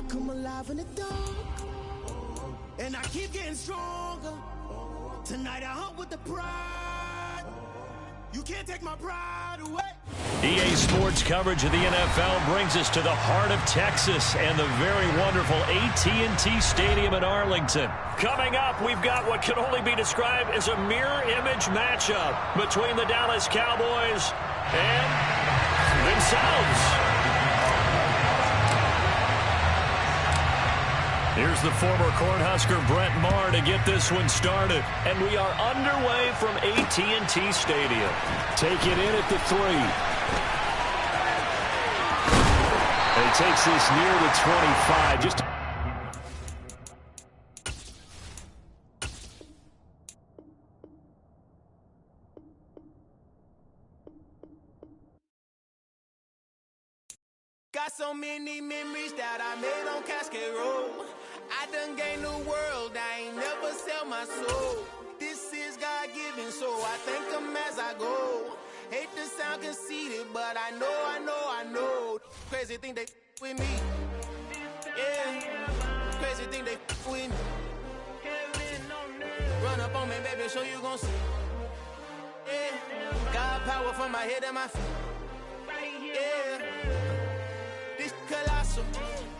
come alive in the dark, and I keep getting stronger. Tonight I hunt with the pride. You can't take my pride away. EA Sports coverage of the NFL brings us to the heart of Texas and the very wonderful AT&T Stadium in Arlington. Coming up, we've got what can only be described as a mirror image matchup between the Dallas Cowboys and themselves. Here's the former Cornhusker Brett Maher to get this one started. And we are underway from AT&T Stadium. Take it in at the 3. And he takes this near the 25. Just got so many memories that I made on Cascade Road. I done gained the world, I ain't never sell my soul. This is God-given, so I thank him as I go. Hate to sound conceited, but I know. Crazy thing they with me. Yeah, crazy thing they with me. Run up on me, baby, show you gon' see. Yeah, God power from my head and my feet. Yeah. This colossal,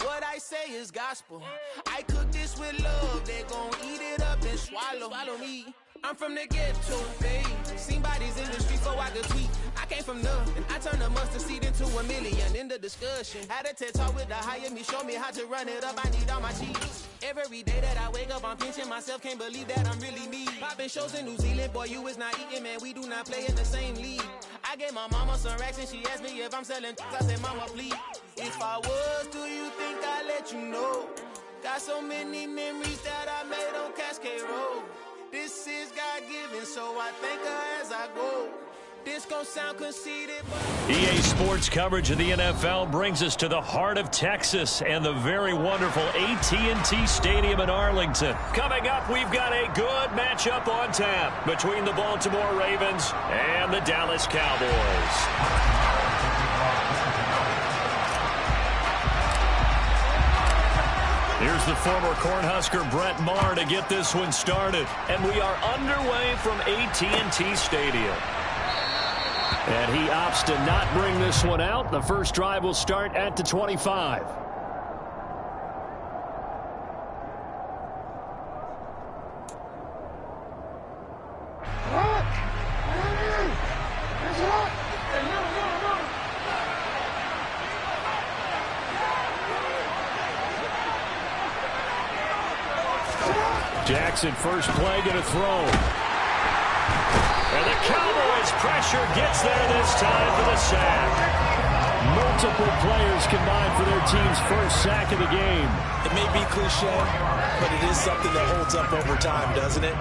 what I say is gospel. I cook this with love, they gon' eat it up and swallow. Follow me, I'm from the ghetto, babe. Seen bodies in the street so I could tweet. I came from nothing, I turned a mustard seed into a million. In the discussion, had a TED talk with the higher me, show me how to run it up, I need all my cheese. Every day that I wake up, I'm pinching myself, can't believe that I'm really me. Popping shows in New Zealand, boy, you is not eating, man, we do not play in the same league. I gave my mama some racks and she asked me if I'm selling. I said, mama, please. If I was, do you think I'd let you know? Got so many memories that I made on Cascade Road. This is God-given, so I thank her as I go. This gon' sound conceited, but EA Sports coverage of the NFL brings us to the heart of Texas and the very wonderful AT&T Stadium in Arlington. Coming up, we've got a good matchup on tap between the Baltimore Ravens and the Dallas Cowboys. Here's the former Cornhusker Brett Maher to get this one started. And we are underway from AT&T Stadium. And he opts to not bring this one out. The first drive will start at the 25. Jackson, first play, going to throw. And the Cowboys' pressure gets there this time for the sack. Multiple players combined for their team's first sack of the game. It may be cliche, but it is something that holds up over time, doesn't it?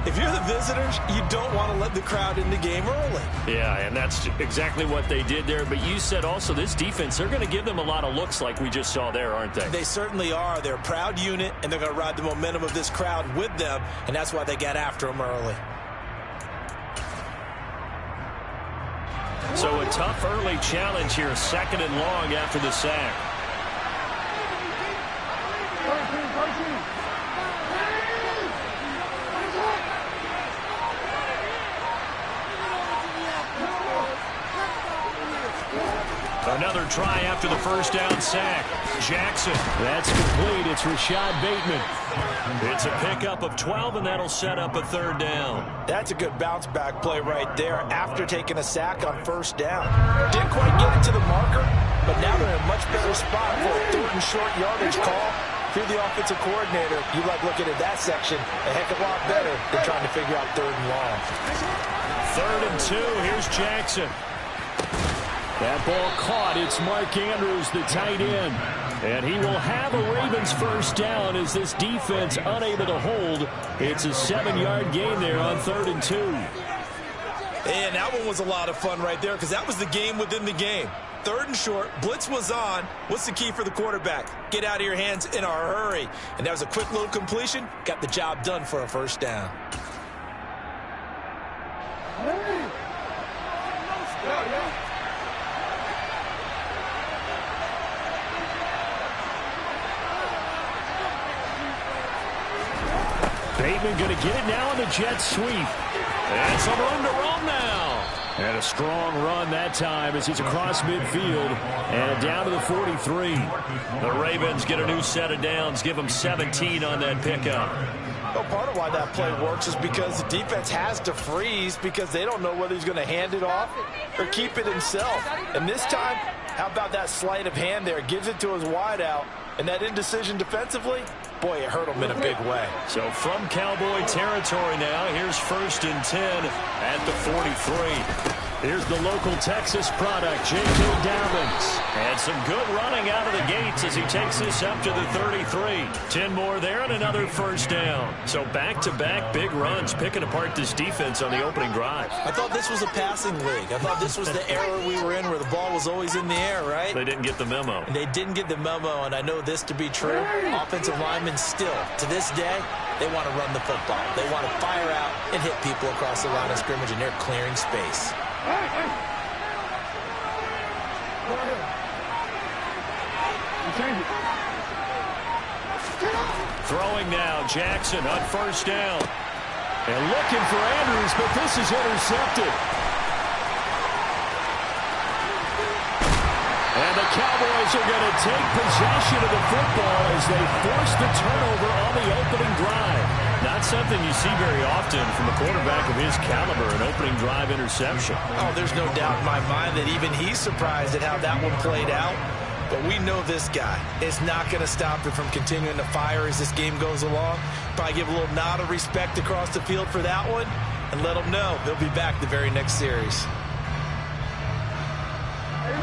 If you're the visitors, you don't want to let the crowd in the game early. Yeah, and that's exactly what they did there. But you said also this defense, they're going to give them a lot of looks like we just saw there, aren't they? They certainly are. They're a proud unit, and they're going to ride the momentum of this crowd with them, and that's why they got after them early. So a tough early challenge here, 2nd and long after the sack. Another try after the first down sack. Jackson. That's complete. It's Rashad Bateman. It's a pickup of 12, and that'll set up a 3rd down. That's a good bounce-back play right there after taking a sack on 1st down. Didn't quite get it to the marker, but now they're in a much better spot for a 3rd and short yardage call. If you're the offensive coordinator, you like looking at that section a heck of a lot better than trying to figure out 3rd and long. 3rd and 2. Here's Jackson. That ball caught. It's Mark Andrews, the tight end. And he will have a Ravens first down as this defense unable to hold. It's a 7-yard gain there on 3rd and 2. And that one was a lot of fun right there because that was the game within the game. 3rd and short, blitz was on. What's the key for the quarterback? Get out of your hands in a hurry. And that was a quick little completion. Got the job done for a first down. Bateman going to get it now on the jet sweep. And some room to roam now. And a strong run that time as he's across midfield and down to the 43. The Ravens get a new set of downs, give them 17 on that pickup. Well, part of why that play works is because the defense has to freeze because they don't know whether he's going to hand it off or keep it himself. And this time, how about that sleight of hand there? Gives it to his wideout. And that indecision defensively, boy, it hurt him in a big way. So from Cowboy territory now, here's 1st and 10 at the 43. Here's the local Texas product, J.K. Dobbins. And some good running out of the gates as he takes this up to the 33. 10 more there and another first down. So back-to-back big runs picking apart this defense on the opening drive. I thought this was a passing league. I thought this was the era we were in where the ball was always in the air, right? They didn't get the memo. And they didn't get the memo, and I know this to be true. Offensive linemen still, to this day, they want to run the football. They want to fire out and hit people across the line of scrimmage, and they're clearing space. Throwing now, Jackson on first down. And looking for Andrews, but this is intercepted. And the Cowboys are going to take possession of the football as they force the turnover on the opening drive. Not something you see very often from a quarterback of his caliber, an opening drive interception. Oh, there's no doubt in my mind that even he's surprised at how that one played out. But we know this guy is not going to stop him from continuing to fire as this game goes along. Probably give a little nod of respect across the field for that one and let him know he'll be back the very next series.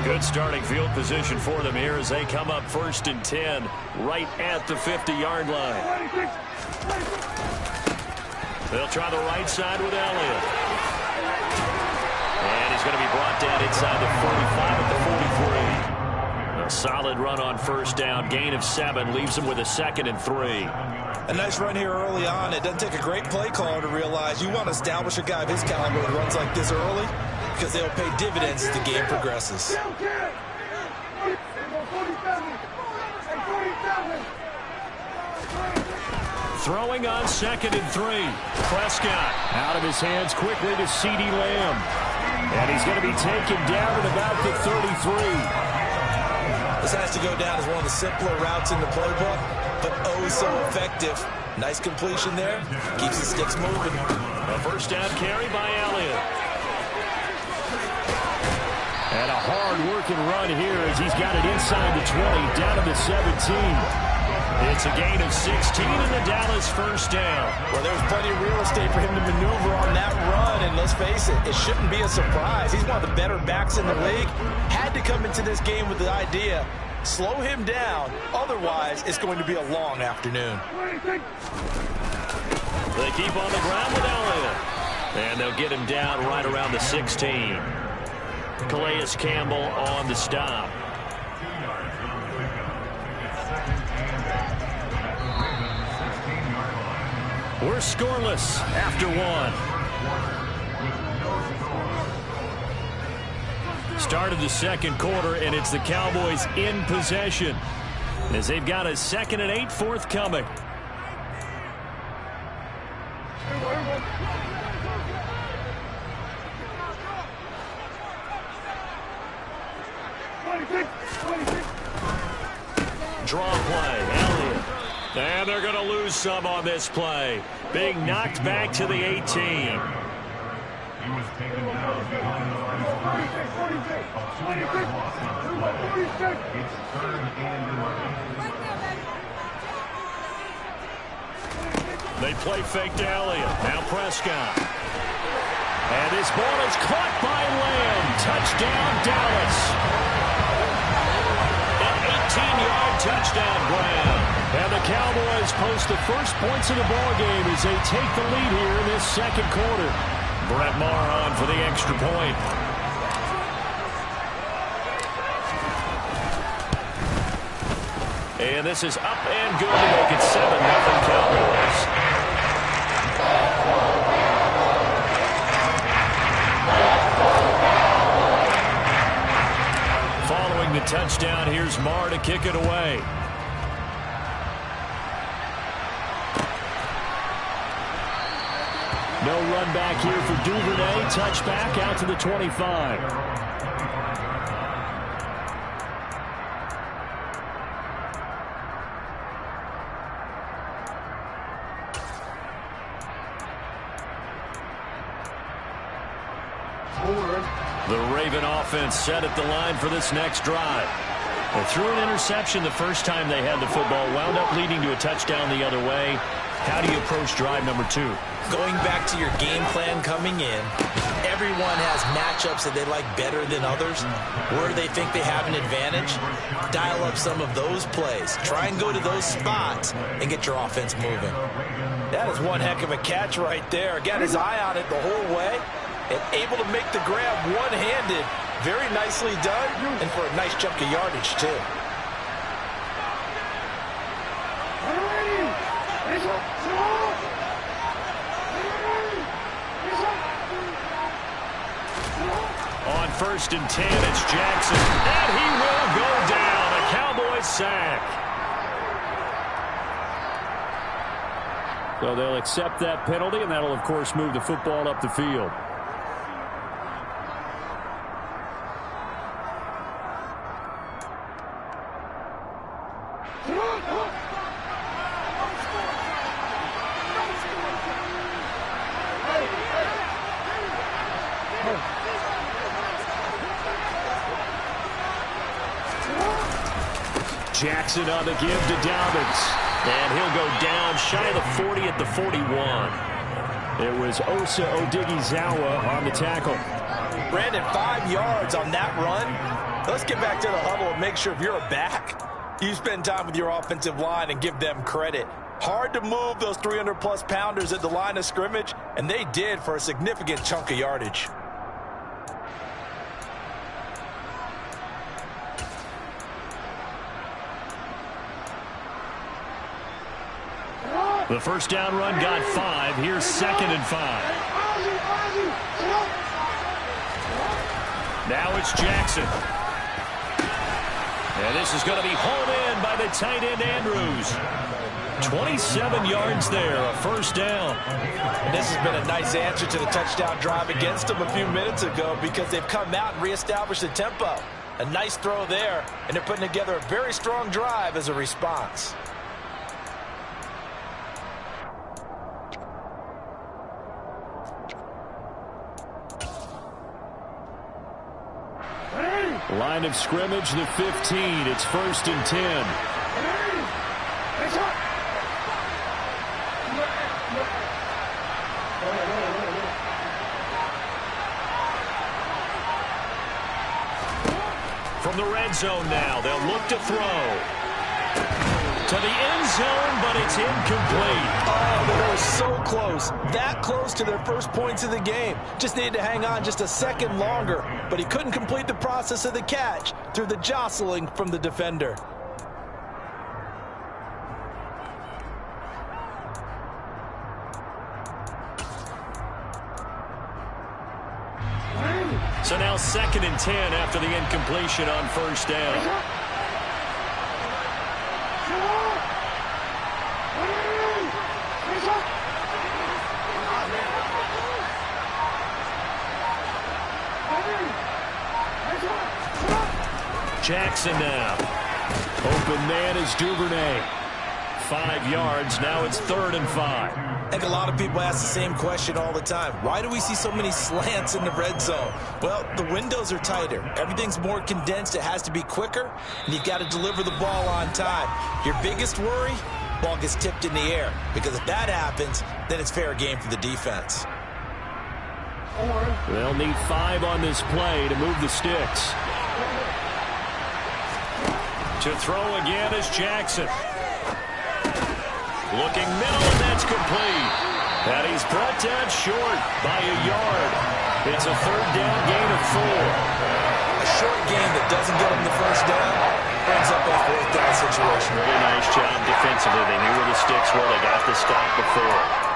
Good starting field position for them here as they come up 1st and 10 right at the 50-yard line. They'll try the right side with Elliott. And he's going to be brought down inside the 45 at the 43. A solid run on first down. Gain of 7 leaves him with a 2nd and 3. A nice run here early on. It doesn't take a great play caller to realize you want to establish a guy of his caliber who runs like this early because they'll pay dividends as the game progresses. Throwing on 2nd and 3. Prescott out of his hands quickly to CeeDee Lamb. And he's going to be taken down at about the 33. This has to go down as one of the simpler routes in the playbook, but oh so effective. Nice completion there. Keeps the sticks moving. A first down carry by Elliott. And a hard-working run here as he's got it inside the 20, down to the 17. It's a gain of 16 in the Dallas first down. Well, there's plenty of real estate for him to maneuver on that run, and let's face it, it shouldn't be a surprise. He's one of the better backs in the league. Had to come into this game with the idea, slow him down, otherwise it's going to be a long afternoon. They keep on the ground with Elliott, and they'll get him down right around the 16. Calais Campbell on the stop. We're scoreless after 1. Start of the second quarter, and it's the Cowboys in possession as they've got a 2nd and 8 forthcoming. Draw play, Elliott. And they're going to lose some on this play. Being knocked back to the 18. They play fake to Elliott. Now Prescott. And this ball is caught by Lamb. Touchdown, Dallas. An 18-yard touchdown grab. And the Cowboys post the first points of the ballgame as they take the lead here in this second quarter. Brett Maher on for the extra point. And this is up and good to make it 7-0 Cowboys. Following the touchdown, here's Maher to kick it away. No run back here for Duvernay. Touchback out to the 25. The Raven offense set at the line for this next drive. They threw an interception the first time they had the football, wound up leading to a touchdown the other way. How do you approach drive number 2? Going back to your game plan coming in, everyone has matchups that they like better than others. Where they think they have an advantage, dial up some of those plays. Try and go to those spots and get your offense moving. That is one heck of a catch right there. Got his eye on it the whole way and able to make the grab one-handed. Very nicely done, and for a nice chunk of yardage, too. On 1st and 10, it's Jackson, and he will go down. A Cowboys sack. So they'll accept that penalty, and that'll, of course, move the football up the field. Jackson on the give to Dobbins. And he'll go down shy of the 40 at the 41. It was Osa Odighizuwa on the tackle. Brandon, 5 yards on that run. Let's get back to the huddle and make sure if you're a back, you spend time with your offensive line and give them credit. Hard to move those 300-plus pounders at the line of scrimmage, and they did for a significant chunk of yardage. The first down run got 5. Here's 2nd and 5. Now it's Jackson. And this is going to be hauled in by the tight end, Andrews. 27 yards there, a first down. And this has been a nice answer to the touchdown drive against them a few minutes ago because they've come out and reestablished the tempo. A nice throw there, and they're putting together a very strong drive as a response. Line of scrimmage, the 15. It's 1st and 10. From the red zone now, they'll look to throw. To the end zone, but it's incomplete. Oh, they were so close. That close to their first points of the game. Just needed to hang on just a second longer, but he couldn't complete the process of the catch through the jostling from the defender. So now 2nd and 10 after the incompletion on first down. Jackson now. Open man is Duvernay. 5 yards. Now it's 3rd and 5. I think a lot of people ask the same question all the time. Why do we see so many slants in the red zone? Well, the windows are tighter. Everything's more condensed. It has to be quicker, and you've got to deliver the ball on time. Your biggest worry, ball gets tipped in the air, because if that happens, then it's fair game for the defense. They'll need 5 on this play to move the sticks. To throw again is Jackson. Looking middle, and that's complete. And he's brought down short by a yard. It's a 3rd down gain of 4. A short gain that doesn't get him the first down brings up a 4th down situation. Really nice job defensively. They knew where the sticks were. They got the stop before.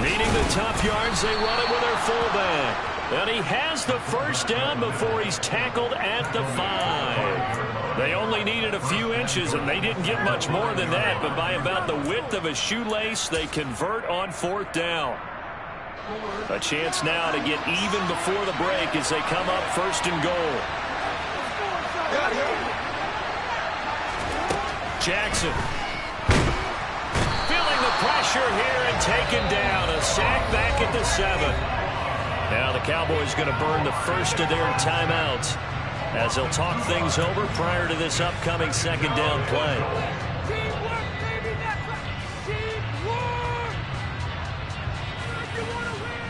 Needing the tough yards, they run it with their fullback. And he has the first down before he's tackled at the 5. They only needed a few inches, and they didn't get much more than that. But by about the width of a shoelace, they convert on 4th down. A chance now to get even before the break as they come up 1st and goal. Jackson. Feeling the pressure here and taken down. A sack back at the 7. Now the Cowboys going to burn the first of their timeouts as they'll talk things over prior to this upcoming 2nd down play. Teamwork, baby, that's right. Teamwork. If you want to win. Let's go.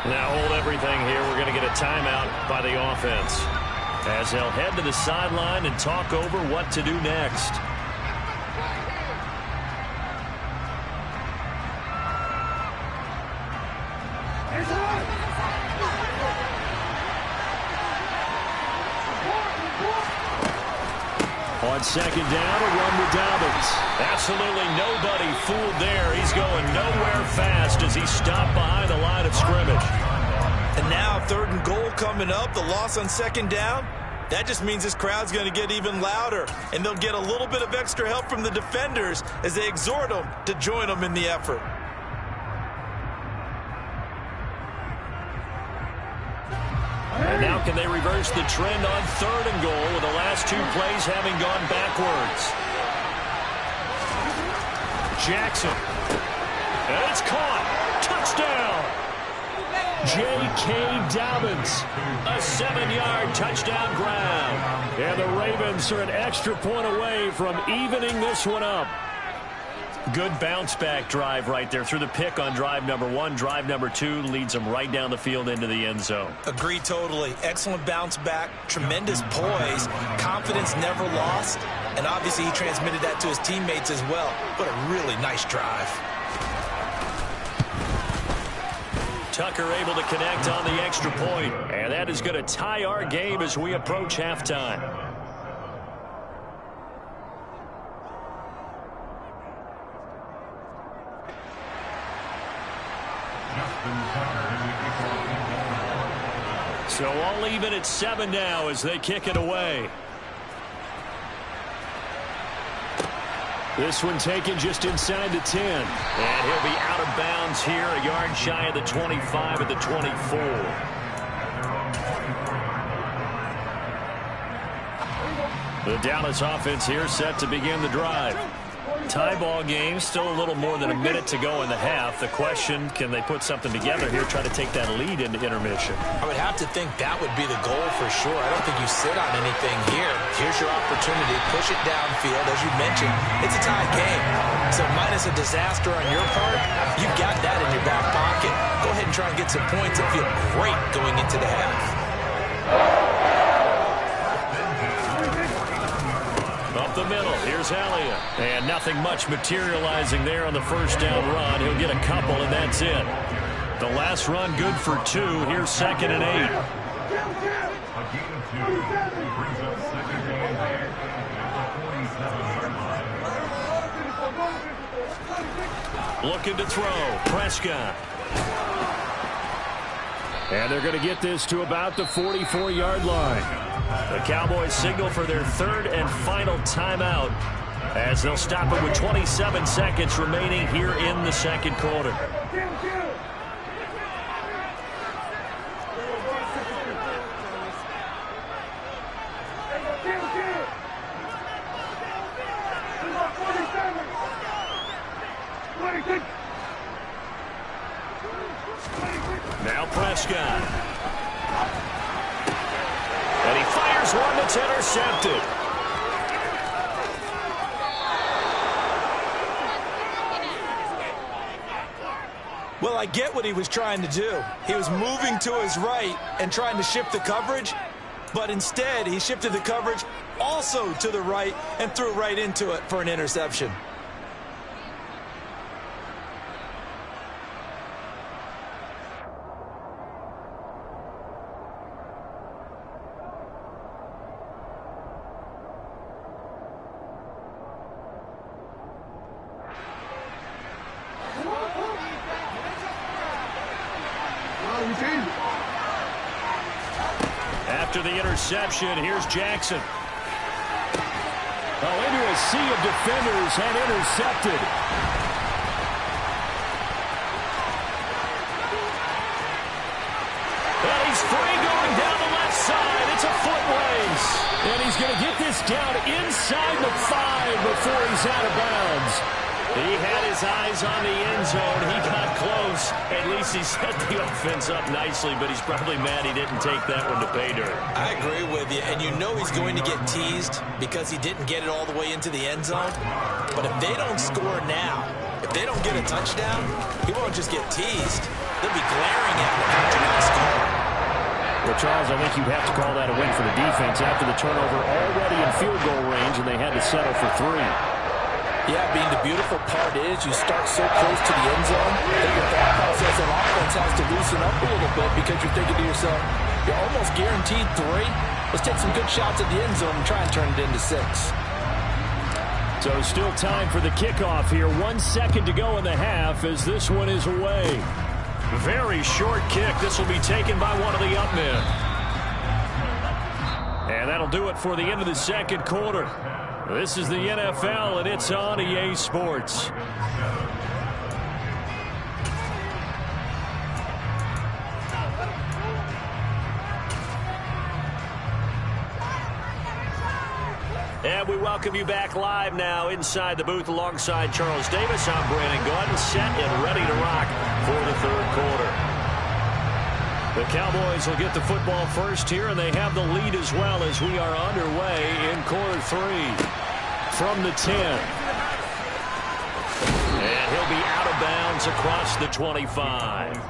Now hold everything here. We're going to get a timeout by the offense as they'll head to the sideline and talk over what to do next. On 2nd down, a run with Dobbins. Absolutely nobody fooled there. He's going nowhere fast as he's stopped behind the line of scrimmage. And now 3rd and goal coming up. The loss on 2nd down. That just means this crowd's going to get even louder. And they'll get a little bit of extra help from the defenders as they exhort them to join them in the effort. And now can they reverse the trend on 3rd and goal with the last 2 plays having gone backwards? Jackson. And it's caught. Touchdown. J.K. Dobbins. A 7-yard touchdown grab. And the Ravens are an extra point away from evening this one up. Good bounce-back drive right there through the pick on drive number 1. Drive number 2 leads them right down the field into the end zone. Agree totally. Excellent bounce back, tremendous poise, confidence never lost, and obviously he transmitted that to his teammates as well. What a really nice drive. Tucker able to connect on the extra point, and that is going to tie our game as we approach halftime. So all even at 7 now as they kick it away. This one taken just inside the 10. And he'll be out of bounds here, a yard shy of the 25 at the 24. The Dallas offense here set to begin the drive. Tie ball game, still a little more than a minute to go in the half. The question, can they put something together here, try to take that lead into intermission? I would have to think that would be the goal for sure. I don't think you sit on anything here. Here's your opportunity. Push it downfield. As you mentioned, it's a tie game. So minus a disaster on your part, you've got that in your back pocket. Go ahead and try and get some points and feel great going into the half. Up the middle, here's Elliott. And nothing much materializing there on the first down run. He'll get a couple, and that's it. The last run good for 2. Here's 2nd and 8. Looking to throw. Prescott. And they're going to get this to about the 44-yard line. The Cowboys signal for their 3rd and final timeout as they'll stop it with 27 seconds remaining here in the 2nd quarter. Now Prescott. And he fires one that's intercepted. Well, I get what he was trying to do. He was moving to his right and trying to shift the coverage, but instead he shifted the coverage also to the right and threw right into it for an interception. After the interception, here's Jackson. Oh, into a sea of defenders and intercepted. And he's free going down the left side. It's a foot race. And he's going to get this down inside the 5 before he's out of bounds. He had his eyes on the end zone. He got close. At least he set the offense up nicely, but he's probably mad he didn't take that one to pay dirt. I agree with you, and you know he's going to get teased because he didn't get it all the way into the end zone. But if they don't score now, if they don't get a touchdown, he won't just get teased. They'll be glaring at him after not scoring. Well, Charles, I think you'd have to call that a win for the defense after the turnover already in field goal range, and they had to settle for 3. Yeah, Bean, the beautiful part is you start so close to the end zone that your thought process on offense has to loosen up a little bit because you're thinking to yourself, you're almost guaranteed 3. Let's take some good shots at the end zone and try and turn it into 6. So still time for the kickoff here. 1 second to go in the half as this one is away. Very short kick. This will be taken by one of the up men. And that'll do it for the end of the second quarter. This is the NFL, and it's on EA Sports. And we welcome you back live now inside the booth alongside Charles Davis. I'm Brandon Gordon, set and ready to rock for the third quarter. The Cowboys will get the football first here, and they have the lead as well as we are underway in quarter 3 from the 10. And he'll be out of bounds across the 25.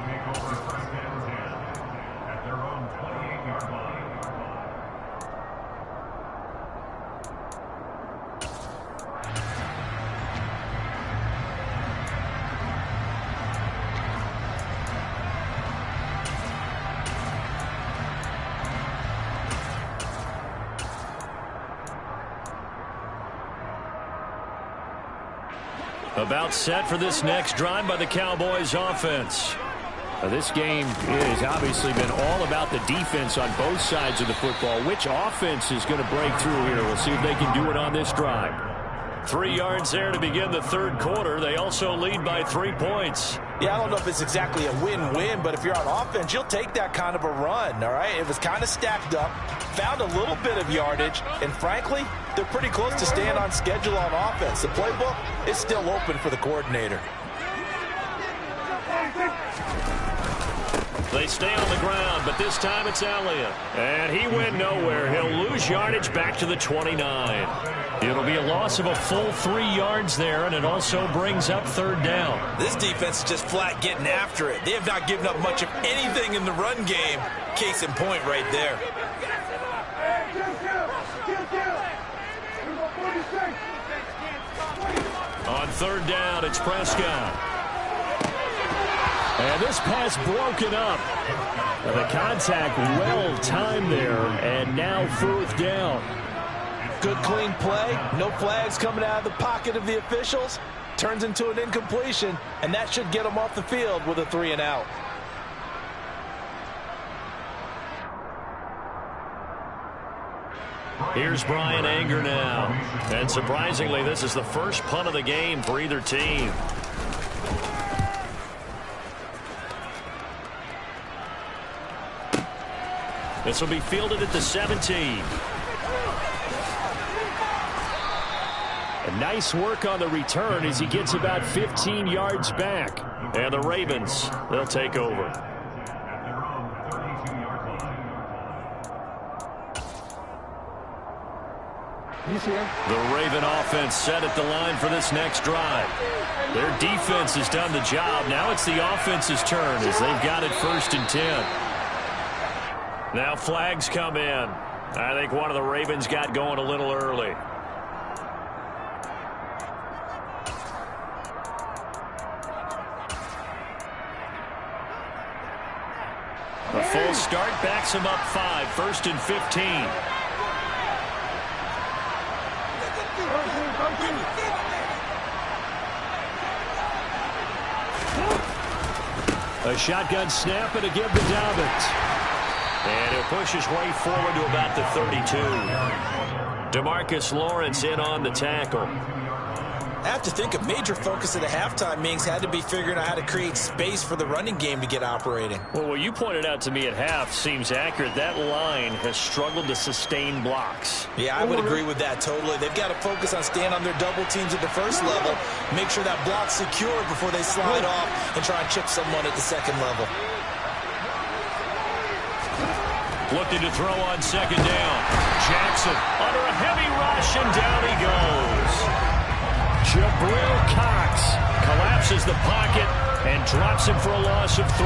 About set for this next drive by the Cowboys offense. This game has obviously been all about the defense on both sides of the football. Which offense is going to break through here? We'll see if they can do it on this drive. 3 yards there to begin the third quarter. They also lead by 3 points. Yeah, I don't know if it's exactly a win-win, but if you're on offense, you'll take that kind of a run, all right? It was kind of stacked up, found a little bit of yardage, and frankly, they're pretty close to staying on schedule on offense. The playbook is still open for the coordinator. They stay on the ground, but this time it's Elliott. And he went nowhere. He'll lose yardage back to the 29. It'll be a loss of a full 3 yards there, and it also brings up third down. This defense is just flat getting after it. They have not given up much of anything in the run game. Case in point right there. On third down, it's Prescott. And this pass broken up. The contact well timed there, and now fourth down. Good clean play. No flags coming out of the pocket of the officials. Turns into an incompletion, and that should get them off the field with a 3 and out. Here's Brian Anger now. And surprisingly, this is the first punt of the game for either team. This will be fielded at the 17. And nice work on the return as he gets about 15 yards back. And the Ravens, they'll take over. The Raven offense set at the line for this next drive. Their defense has done the job. Now it's the offense's turn as they've got it 1st and 10. Now flags come in. I think one of the Ravens got going a little early. A full start backs him up 5, 1st and 15. A shotgun snap and a give to Dobbins. And he'll push his way forward to about the 32. DeMarcus Lawrence in on the tackle. I have to think a major focus at the halftime means had to be figuring out how to create space for the running game to get operating. Well, what you pointed out to me at half seems accurate. That line has struggled to sustain blocks. Yeah, I would agree with that totally. They've got to focus on staying on their double teams at the first level, make sure that block's secure before they slide off and try and chip someone at the second level. Looking to throw on second down. Jackson under a heavy rush, and down he goes. Jabril Cox collapses the pocket and drops him for a loss of 3.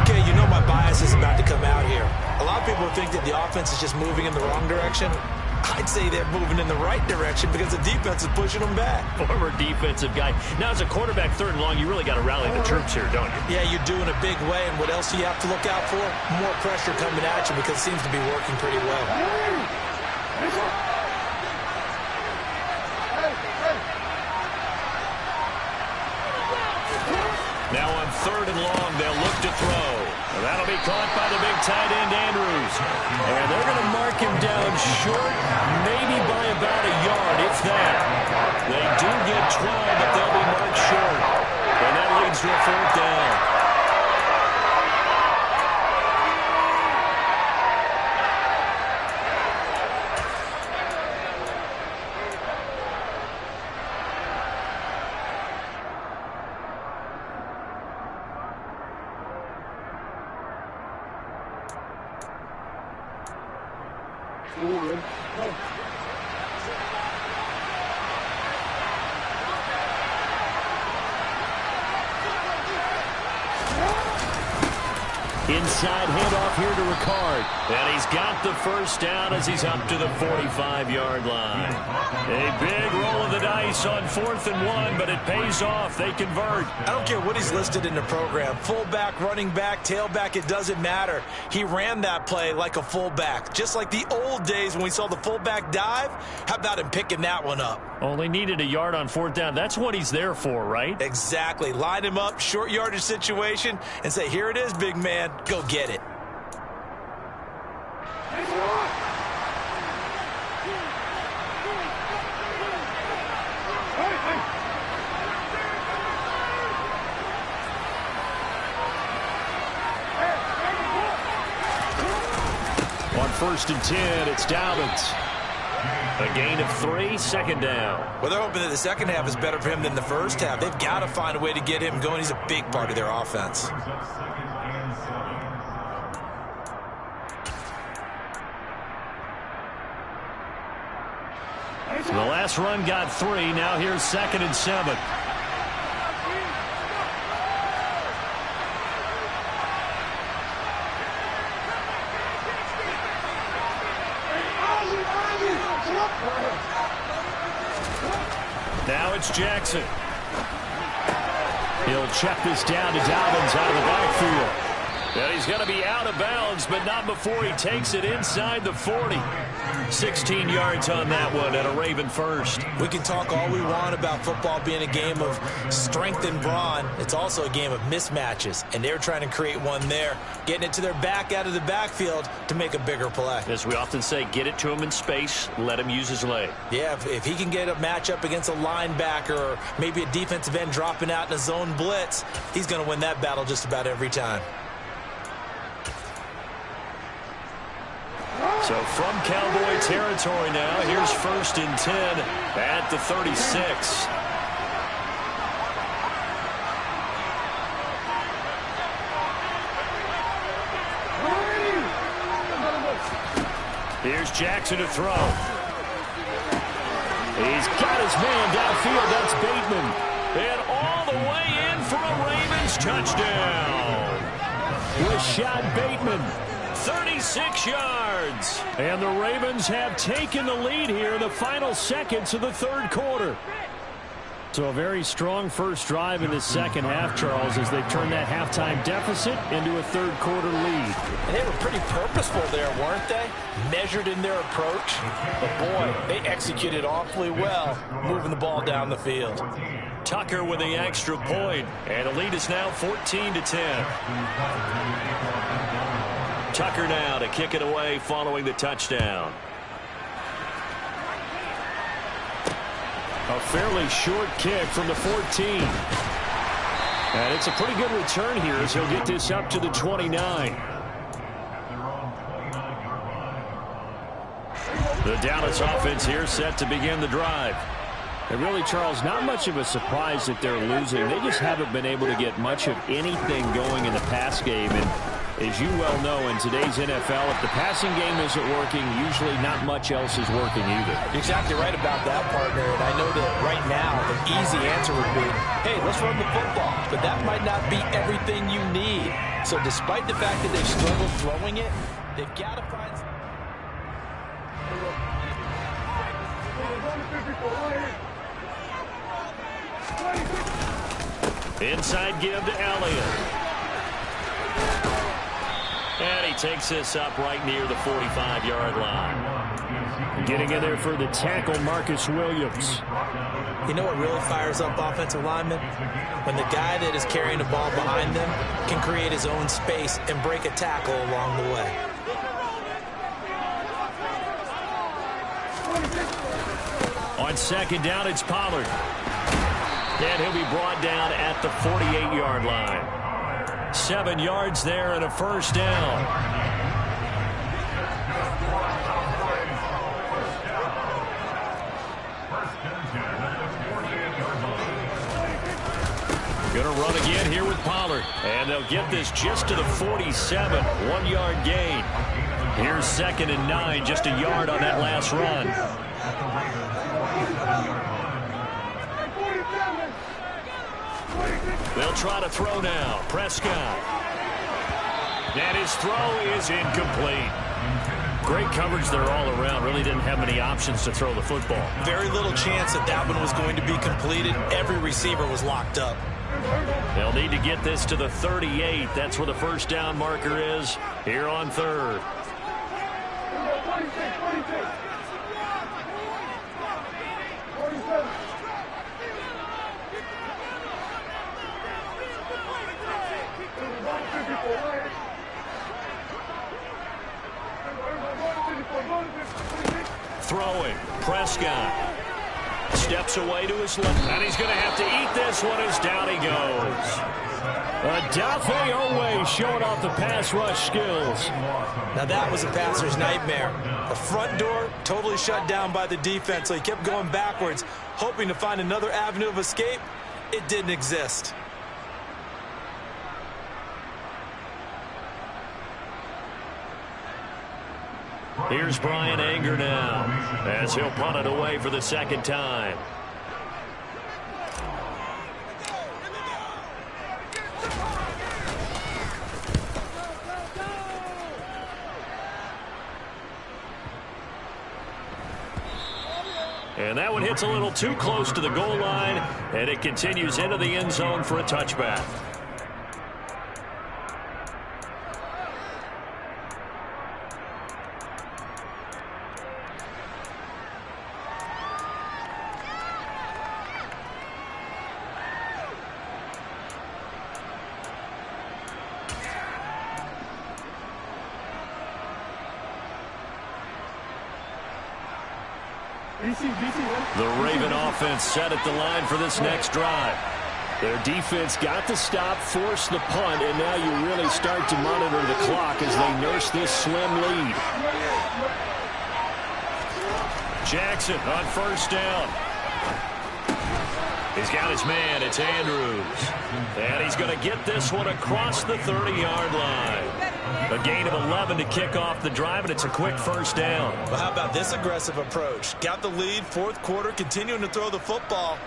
Okay, you know my bias is about to come out here. A lot of people think that the offense is just moving in the wrong direction. I'd say they're moving in the right direction because the defense is pushing them back. Former defensive guy. Now, as a quarterback, 3rd and long, you really got to rally the troops here, don't you? Yeah, you're doing a big way, and what else do you have to look out for? More pressure coming at you because it seems to be working pretty well. Now on 3rd and long, they'll look to throw. And that'll be caught by the big tight end, Andrews. And they're going to mark him down short, maybe by about a yard, if that. They do get 12, but they'll be marked short. And that leads to a 4th down. Inside handoff here to Ricard. And he's got the first down as he's up to the 45-yard line. A big roll of the dice on 4th and 1, but it pays off. They convert. I don't care what he's listed in the program. Fullback, running back, tailback, it doesn't matter. He ran that play like a fullback. Just like the old days when we saw the fullback dive. How about him picking that one up? Only needed a yard on 4th down. That's what he's there for, right? Exactly. Line him up, short yardage situation, and say, here it is, big man. Go get it. On 1st and 10, it's Dobbins. A gain of 3, 2nd down. Well, they're hoping that the second half is better for him than the first half. They've got to find a way to get him going. He's a big part of their offense. The last run got 3. Now here's 2nd and 7. Now it's Jackson. He'll check this down to Dobbins out of the backfield. And he's going to be out of bounds, but not before he takes it inside the 40. 16 yards on that one and a Raven first. We can talk all we want about football being a game of strength and brawn. It's also a game of mismatches, and they're trying to create one there, getting it to their back out of the backfield to make a bigger play. As we often say, get it to him in space, let him use his leg. Yeah, if he can get a matchup against a linebacker or maybe a defensive end dropping out in a zone blitz, he's going to win that battle just about every time. So from Cowboy territory now, here's 1st and 10 at the 36. Here's Jackson to throw. He's got his man downfield. That's Bateman. And all the way in for a Ravens touchdown. Rashad Bateman. 36 yards. And the Ravens have taken the lead here in the final seconds of the 3rd quarter. So a very strong first drive in the second half, Charles, as they've turned that halftime deficit into a third-quarter lead. And they were pretty purposeful there, weren't they? Measured in their approach. But, boy, they executed awfully well, moving the ball down the field. Tucker with the extra point, and the lead is now 14-10. Tucker now to kick it away following the touchdown. A fairly short kick from the 14. And it's a pretty good return here as he'll get this up to the 29. The Dallas offense here set to begin the drive. And really, Charles, not much of a surprise that they're losing. They just haven't been able to get much of anything going in the pass game. And as you well know, in today's NFL, if the passing game isn't working, usually not much else is working either. You're exactly right about that, partner. And I know that right now the easy answer would be, hey, let's run the football. But that might not be everything you need. So despite the fact that they've struggled throwing it, they've got to find... Inside give to Elliott. And he takes this up right near the 45-yard line. Getting in there for the tackle, Marcus Williams. You know what really fires up offensive linemen? When the guy that is carrying the ball behind them can create his own space and break a tackle along the way. On second down, it's Pollard. And he'll be brought down at the 48-yard line. 7 yards there and a first down. Going to run again here with Pollard. And they'll get this just to the 47. 1-yard gain. Here's 2nd and 9. Just a yard on that last run. They'll try to throw now. Prescott. And his throw is incomplete. Great coverage there all around. Really didn't have many options to throw the football. Very little chance that that one was going to be completed. Every receiver was locked up. They'll need to get this to the 38. That's where the first down marker is here on third. Throwing. Prescott. Steps away to his left. And he's going to have to eat this one as down he goes. Odafe Oweh showing off the pass rush skills. Now that was a passer's nightmare. The front door totally shut down by the defense, so he kept going backwards, hoping to find another avenue of escape. It didn't exist. Here's Brian Anger now as he'll punt it away for the second time. And that one hits a little too close to the goal line, and it continues into the end zone for a touchback. The Raven offense set at the line for this next drive. Their defense got the stop, forced the punt, and now you really start to monitor the clock as they nurse this slim lead. Jackson on first down. He's got his man. It's Andrews. And he's going to get this one across the 30-yard line. A gain of 11 to kick off the drive, and it's a quick first down. Well, how about this aggressive approach? Got the lead, fourth quarter, continuing to throw the football.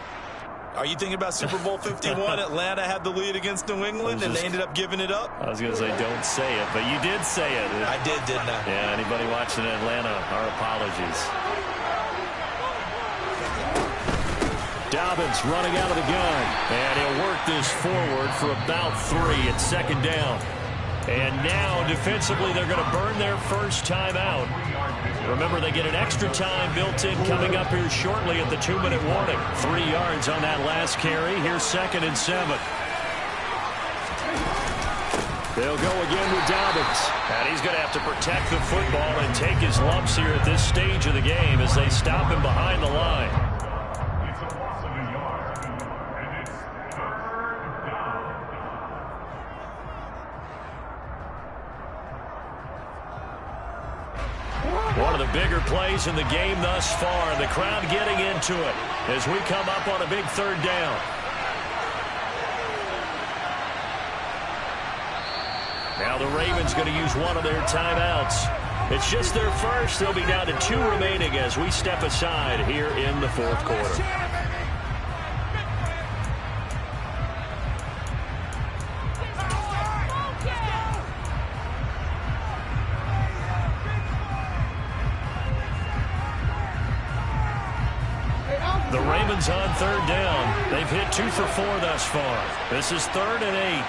Are you thinking about Super Bowl 51? Atlanta had the lead against New England, and they ended up giving it up? I was going to say don't say it, but you did say it. I did, didn't I? Yeah, anybody watching Atlanta, our apologies. Dobbins running out of the gun. And he'll work this forward for about 3 at second down. And now, defensively, they're going to burn their first time out. Remember, they get an extra time built in coming up here shortly at the 2-minute warning. 3 yards on that last carry. Here's 2nd and 7. They'll go again with Dobbins. And he's going to have to protect the football and take his lumps here at this stage of the game as they stop him behind the line. One of the bigger plays in the game thus far. The crowd getting into it as we come up on a big 3rd down. Now the Ravens going to use one of their timeouts. It's just their first. They'll be down to 2 remaining as we step aside here in the 4th quarter. The Ravens on 3rd down. They've hit 2 for 4 thus far. This is 3rd and 8.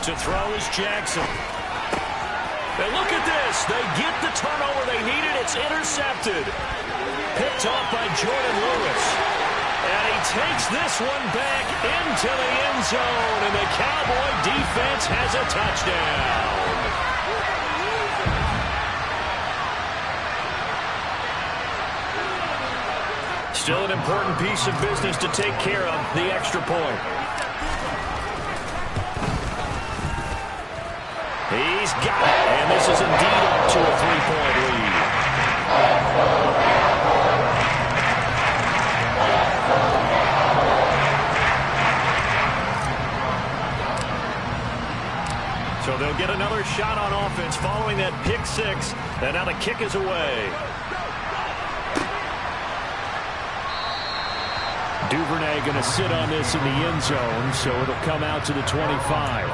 To throw is Jackson. And look at this. They get the turnover they needed. It's intercepted. Picked off by Jordan Lewis. And he takes this one back into the end zone. And the Cowboy defense has a touchdown. Still an important piece of business to take care of, the extra point. He's got it, and this is indeed up to a 3-point lead. So they'll get another shot on offense following that pick 6, and now the kick is away. Duvernay going to sit on this in the end zone, so it'll come out to the 25.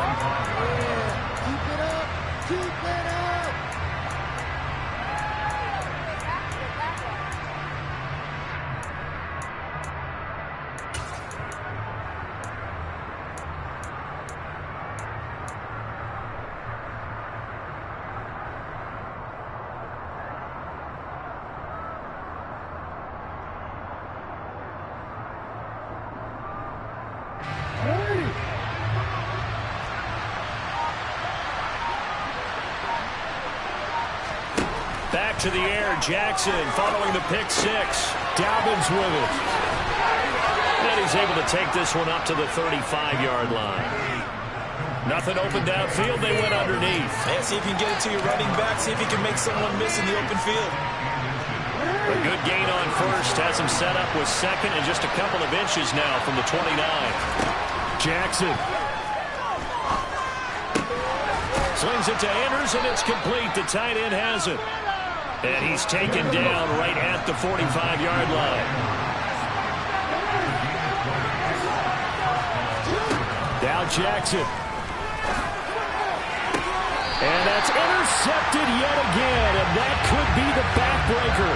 Back to the air, Jackson following the pick 6. Dobbins with it. And he's able to take this one up to the 35-yard line. Nothing open downfield, they went underneath. And see if you can get it to your running back, see if you can make someone miss in the open field. A good gain on first, has him set up with 2nd and just a couple of inches now from the 29. Jackson. Slings it to Andrews, and it's complete. The tight end has it. And he's taken down right at the 45-yard line. Now Jackson. And that's intercepted yet again, and that could be the backbreaker.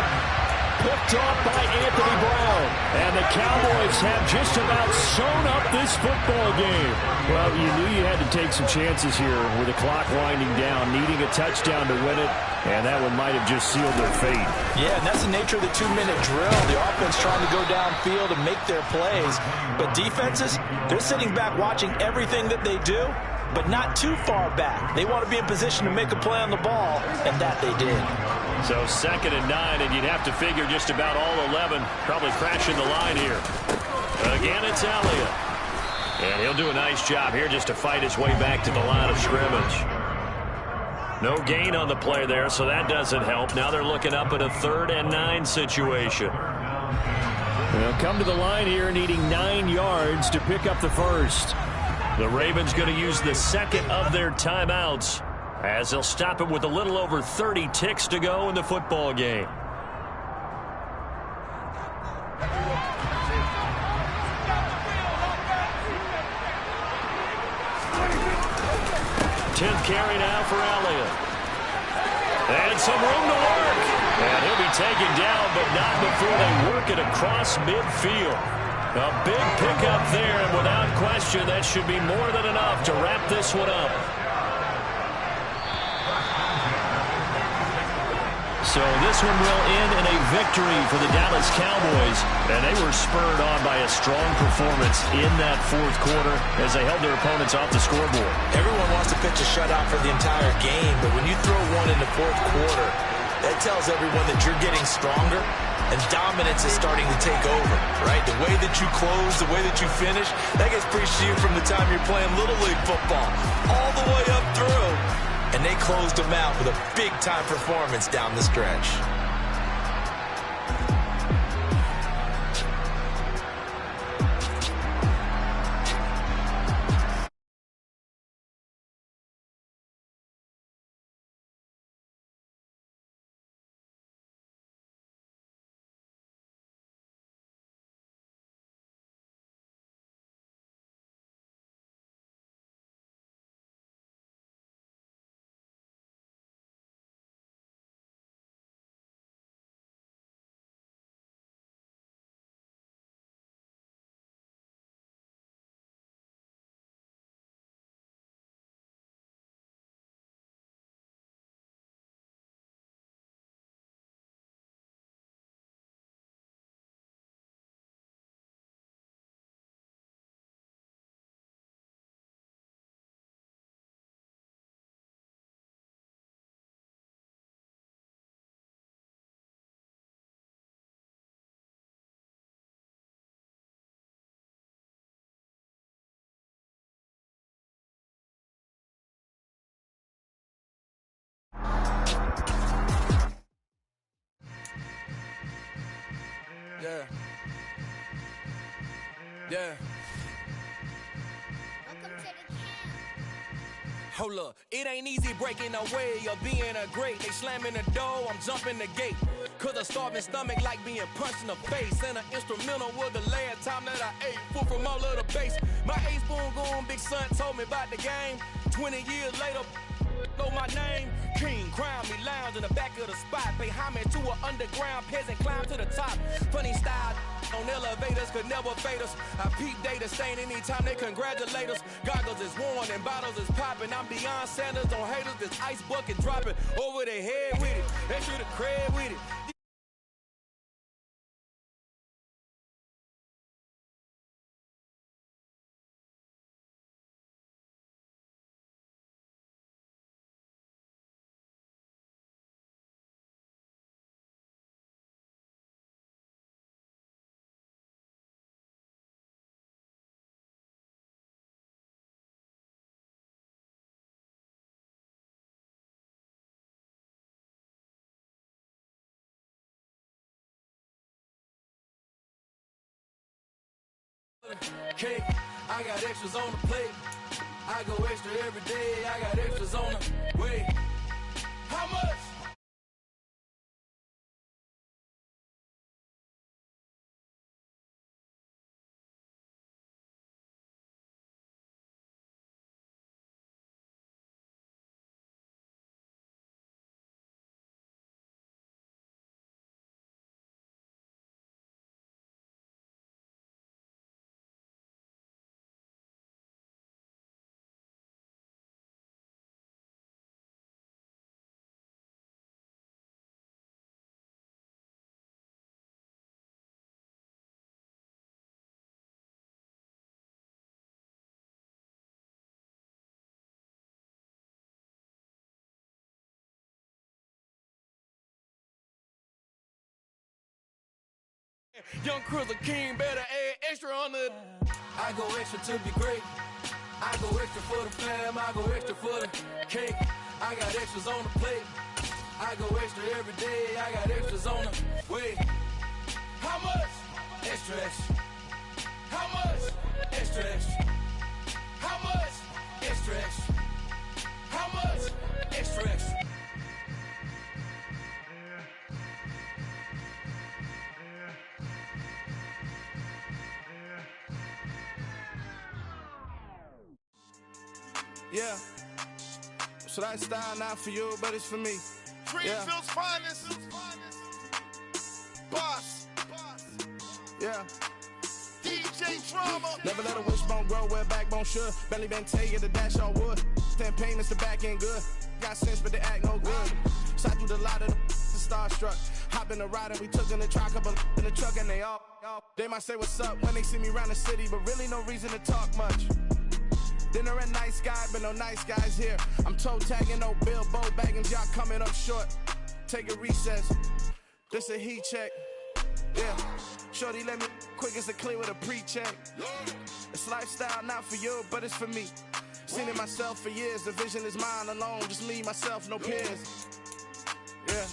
Picked off by Anthony Brown. And the Cowboys have just about sewn up this football game. Well, you knew you had to take some chances here with the clock winding down, needing a touchdown to win it, and that one might have just sealed their fate. Yeah, and that's the nature of the 2-minute drill. The offense trying to go downfield and make their plays. But defenses, they're sitting back watching everything that they do, but not too far back. They want to be in position to make a play on the ball, and that they did. So 2nd and 9, and you'd have to figure just about all 11 probably crashing the line here. Again, it's Elliott. And he'll do a nice job here just to fight his way back to the line of scrimmage. No gain on the play there, so that doesn't help. Now they're looking up at a 3rd and 9 situation. They'll come to the line here needing 9 yards to pick up the first. The Ravens going to use the 2nd of their timeouts as they'll stop it with a little over 30 ticks to go in the football game. 10th carry now for Elliott. And some room to work. And he'll be taken down, but not before they work it across midfield. A big pickup there, and without question, that should be more than enough to wrap this one up. So this one will end in a victory for the Dallas Cowboys, and they were spurred on by a strong performance in that fourth quarter as they held their opponents off the scoreboard. Everyone wants to pitch a shutout for the entire game, but when you throw one in the fourth quarter, that tells everyone that you're getting stronger and dominance is starting to take over, right? The way that you close, the way that you finish, that gets preached to you from the time you're playing Little League football all the way up through. And they closed them out with a big-time performance down the stretch. Yeah. Yeah. Hold up, it ain't easy breaking away or being a great. They slamming the door, I'm jumping the gate. Cause a starving stomach like being punched in the face. And an instrumental was the last time that I ate food from all of the base. My ace boom goon, big son told me about the game. 20 years later, know my name. King, crown me, lounge in the back of the spot. Pay homage to an underground peasant, climb to the top. Funny style on elevators could never fade us. I peep data stain anytime they congratulate us. Goggles is worn and bottles is popping. I'm Deion Sanders on haters, this ice bucket dropping over their head with it. They should have cred with it. Cake, I got extras on the plate. I go extra every day. I got extras on the way. How much? Young Cruiser King better add extra on the. I go extra to be great. I go extra for the fam. I go extra for the cake. I got extras on the plate. I go extra every day. I got extras on the way. How much? Extra, extra. How much? Extra, extra. How much? Extra, extra. How much? Extra, extra. Yeah. So that style not for you, but it's for me. Greenfield's finest. Boss. Yeah. DJ Drama. Never let a wishbone grow where a backbone should. Belly been take it, the dash all wood. 10 payments, the back end good. Got sense, but they act no good. So I do the lot of the starstruck. Hop in the ride and we took in the truck, couple in the truck, and they all. They might say what's up when they see me around the city, but really no reason to talk much. Dinner a nice guy, but no nice guys here. I'm toe tagging, no Bilbo Baggins, y'all coming up short. Take a recess. This a heat check. Yeah. Shorty let me quick as a clear with a pre-check. It's lifestyle not for you, but it's for me. Seen it myself for years. The vision is mine alone. Just me, myself, no peers. Yeah.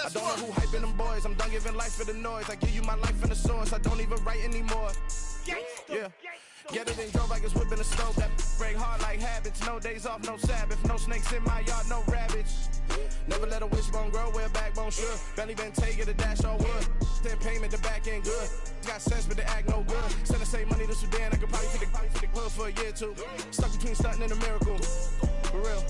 I don't know who hyping them boys. I'm done giving life for the noise. I give you my life in the source. I don't even write anymore. Yeah. Get it and drove like it's whipping the stove. That break hard like habits. No days off, no Sabbath. No snakes in my yard, no rabbits. Never let a wishbone grow where a backbone should. Belly been take it, the dash all wood. 10 payment, the back end good. Got sense, but they act no good. Send the same money to Sudan. I could probably take the hood for a year or two. Stuck between stunting and a miracle. For real.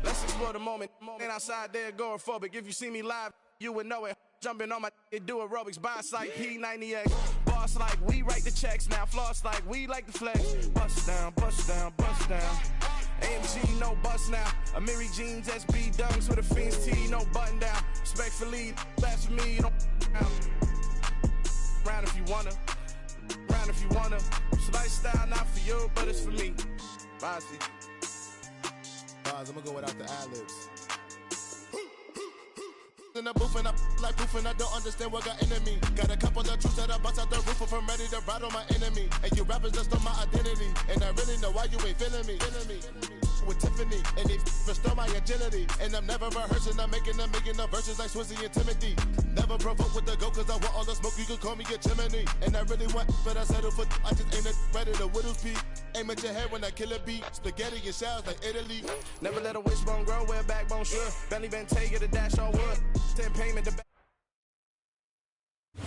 Let's explore the moment. Ain't outside there agoraphobic. If you see me live, you would know it. Jumping on my do aerobics, boss like P90X. Boss like we write the checks now. Floss like we like the flex. Bust down, bust down, bust down. AMG, no bust now. Amiri jeans, SB dunks with a Fiends T, no button down. Respectfully, that's for me, don't round if you wanna. Round if you wanna. It's lifestyle not for you, but it's for me. Bossy. Bars, I'm gonna go without the ad-libs. In the booth and I like proof and I don't understand what got into me. Got a couple of troops that I bust out the roof if I'm ready to ride on my enemy. And you rappers just on my identity. And I really know why you ain't feeling me. With Tiffany, and they restore my agility. And I'm never rehearsing, I'm making a million of verses like Swizzy and Timothy. Never provoke with the go, cause I want all the smoke, you can call me a chimney. And I really want, but I settle for, I just aim at ready to Whittles Peak. Aim at your head when I kill a beat. Spaghetti and shells like Italy. Never let a wishbone grow where a backbone should. Belly been take it, the dash all wood. 10 payment, the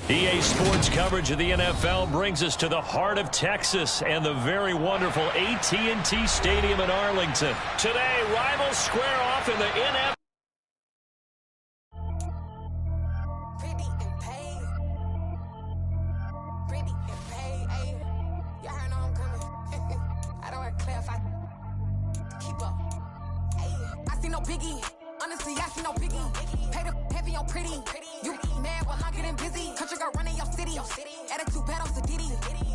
EA Sports coverage of the NFL brings us to the heart of Texas and the very wonderful AT&T Stadium in Arlington. Today, rivals square off in the NFL. I see no biggie. Honestly, I see no biggie. Pay the heavy on pretty. You mad while I'm getting busy. Country girl running your city. Attitude bad on Sadiddy.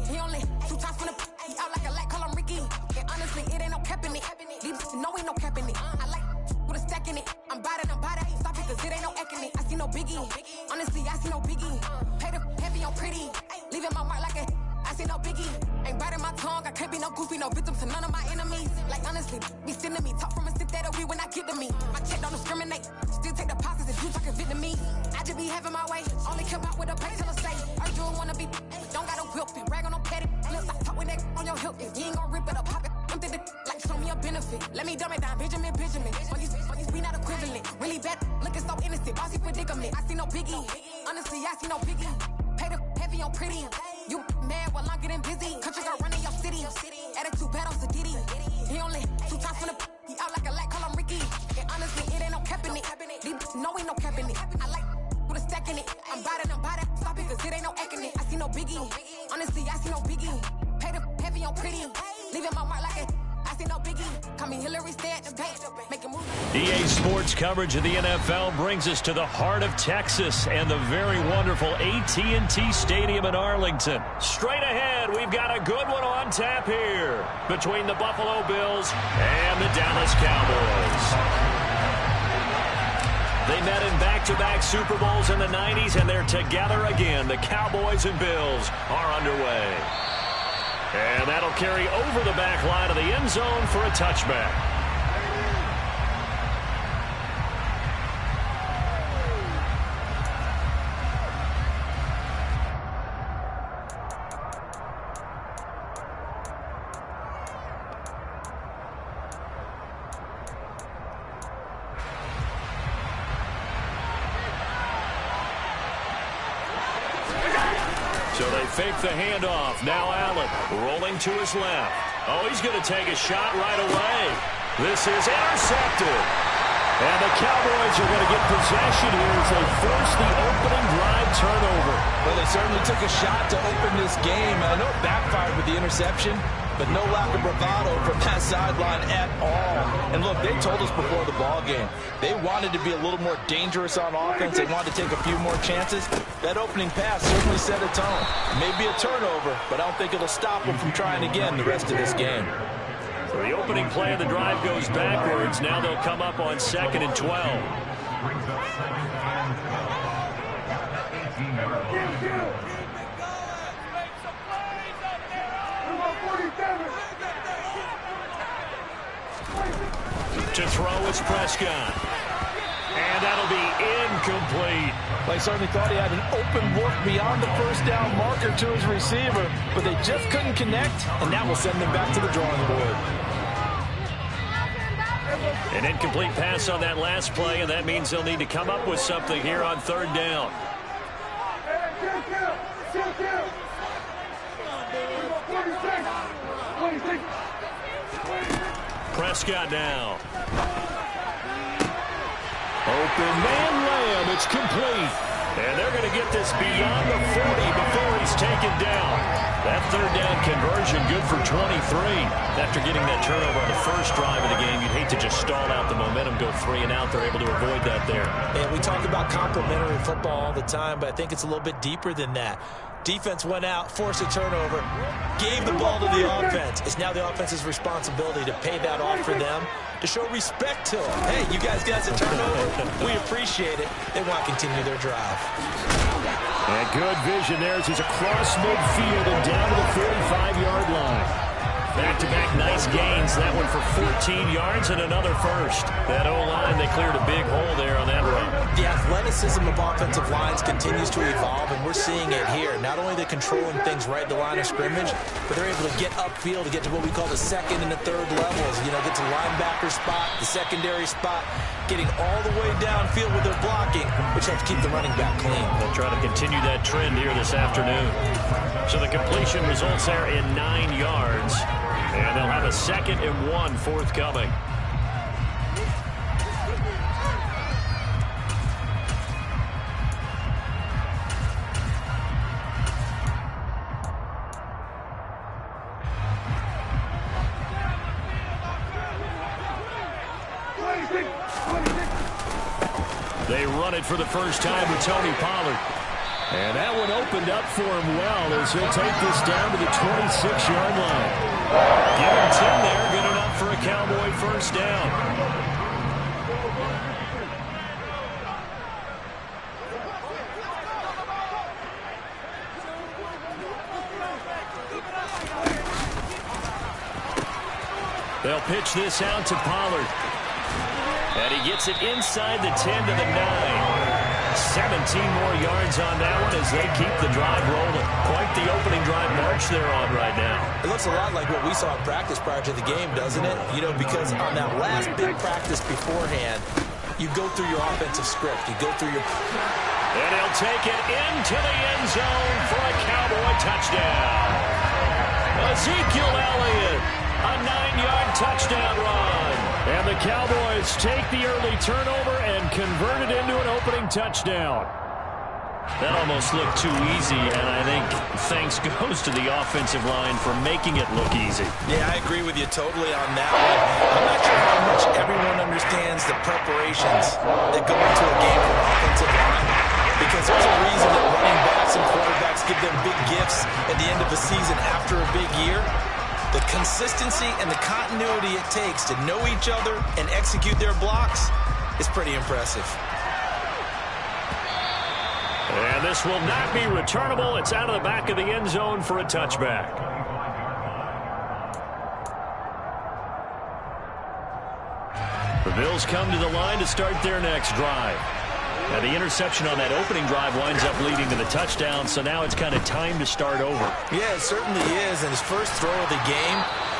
He only 2 times from the he out like a light, call him Ricky. And honestly, it ain't no cap in it. These know ain't no cap in it. I like with a stack in it. I'm bad. Stop it, cause it ain't no acting it. I see no biggie. Honestly, I see no biggie. Pay the heavy on pretty. Leaving my mark like a I see no biggie. Ain't biting my tongue. I can't be no goofy, no victim to none of my enemies. Like honestly, be sending me talk from a stick that'll be when I get to me. My check don't discriminate. Still take deposits if you talking Vietnamese. I just be having my way. Only come out with a pay till I say. I do wanna be. Don't got no whip and brag on no petty. Flips, I talk with that on your hip. If you ain't gon' rip it up, pop it. I'm thinking like show me a benefit. Let me dumb it down, Benjamin. All these we not equivalent. Really bad, looking so innocent. Bossy predicament. I see no biggie. Honestly, I see no biggie. Pay the heavy on pretty. You mad while I'm getting busy. Country girl running your city. Attitude bad on Sadiddy. He only 2 times from the he out like a light, call him Ricky. And honestly, it ain't no cap in it. These know ain't no cap in it. I like with a stack in it. I'm bad. Stop it, cause it ain't no acting it. I see no biggie. Honestly, I see no biggie. Pay the heavy on pretty. Leaving my mark like a I see no biggie. Call me Hillary, stay at the bank. Making moves. EA Sports coverage of the NFL brings us to the heart of Texas and the very wonderful AT&T Stadium in Arlington. Straight ahead, we've got a good one on tap here between the Buffalo Bills and the Dallas Cowboys. They met in back-to-back Super Bowls in the 90s, and they're together again. The Cowboys and Bills are underway. And that'll carry over the back line of the end zone for a touchback. So they fake the handoff. Now Allen rolling to his left. Oh, he's going to take a shot right away. This is intercepted. And the Cowboys are going to get possession here as they force the opening drive turnover. Well, they certainly took a shot to open this game. I know it backfired with the interception, but no lack of bravado from that sideline at all. And look, they told us before the ball game, they wanted to be a little more dangerous on offense. They wanted to take a few more chances. That opening pass certainly set a tone. It may be a turnover, but I don't think it'll stop them from trying again the rest of this game. So the opening play of the drive goes backwards. Now they'll come up on 2nd and 12. To throw is Prescott. And that'll be incomplete. They certainly thought he had an open look beyond the first down marker to his receiver, but they just couldn't connect, and that will send them back to the drawing board. An incomplete pass on that last play, and that means they'll need to come up with something here on 3rd down. Prescott now. Open man layup. It's complete. And they're going to get this beyond the 40 before he's taken down. That 3rd down conversion good for 23. After getting that turnover on the first drive of the game, you'd hate to just stall out the momentum, go 3 and out. They're able to avoid that there. And we talk about complementary football all the time, but I think it's a little bit deeper than that. Defense went out, forced a turnover, gave the ball to the offense. It's now the offense's responsibility to pay that off for them, to show respect to them. Hey, you guys got a turnover. We appreciate it. They want to continue their drive. And good vision there as he's across midfield and down to the 45-yard line. Back-to-back nice gains. That one for 14 yards and another first. That O-line, they cleared a big hole there on that run. The athleticism of offensive lines continues to evolve, and we're seeing it here. Not only are they controlling things right at the line of scrimmage, but they're able to get upfield to get to what we call the 2nd and the 3rd levels. You know, get to linebacker spot, the secondary spot, getting all the way downfield with their blocking, which helps keep the running back clean. They'll try to continue that trend here this afternoon. So the completion results there in 9 yards. And they'll have a 2nd and 1 forthcoming. They run it for the first time with Tony Pollard. And that one opened up for him well as he'll take this down to the 26-yard line. Give him 10 there, good enough for a Cowboy first down. They'll pitch this out to Pollard. And he gets it inside the 10 to the 9. 17 more yards on that one as they keep the drive rolling. Quite the opening drive march they're on right now. It looks a lot like what we saw in practice prior to the game, doesn't it? You know, because on that last big practice beforehand, you go through your offensive script. You go through your... And he'll take it into the end zone for a Cowboy touchdown. Ezekiel Elliott, a 9-yard touchdown run. And the Cowboys take the early turnover and convert it into an opening touchdown. That almost looked too easy, and I think thanks goes to the offensive line for making it look easy. Yeah, I agree with you totally on that one. I'm not sure how much everyone understands the preparations that go into a game for an offensive line, because there's a reason that running backs and quarterbacks give them big gifts at the end of the season after a big year. The consistency and the continuity it takes to know each other and execute their blocks is pretty impressive. And this will not be returnable. It's out of the back of the end zone for a touchback. The Bills come to the line to start their next drive. Now, the interception on that opening drive winds up leading to the touchdown, so now it's kind of time to start over. Yeah, it certainly is, and his first throw of the game.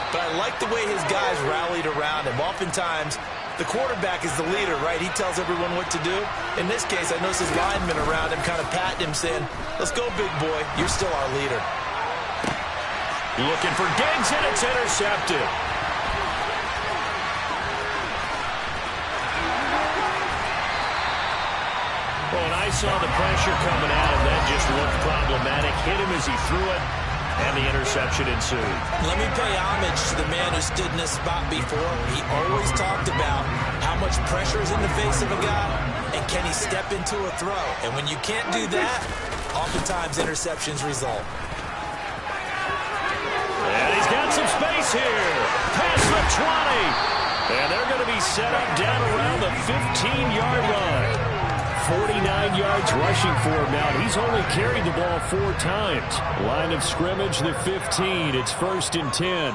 But I like the way his guys rallied around him. Oftentimes, the quarterback is the leader, right? He tells everyone what to do. In this case, I noticed his linemen around him kind of patting him, saying, let's go, big boy. You're still our leader. Looking for Diggs, and it's intercepted. I saw the pressure coming at him. That just looked problematic. Hit him as he threw it, and the interception ensued. Let me pay homage to the man who stood in this spot before. He always talked about how much pressure is in the face of a guy, and can he step into a throw. And when you can't do that, oftentimes interceptions result. And he's got some space here. Past the 20. And they're going to be set up down around the 15-yard line. 49 yards rushing for him now. He's only carried the ball 4 times. Line of scrimmage, the 15. It's 1st and 10.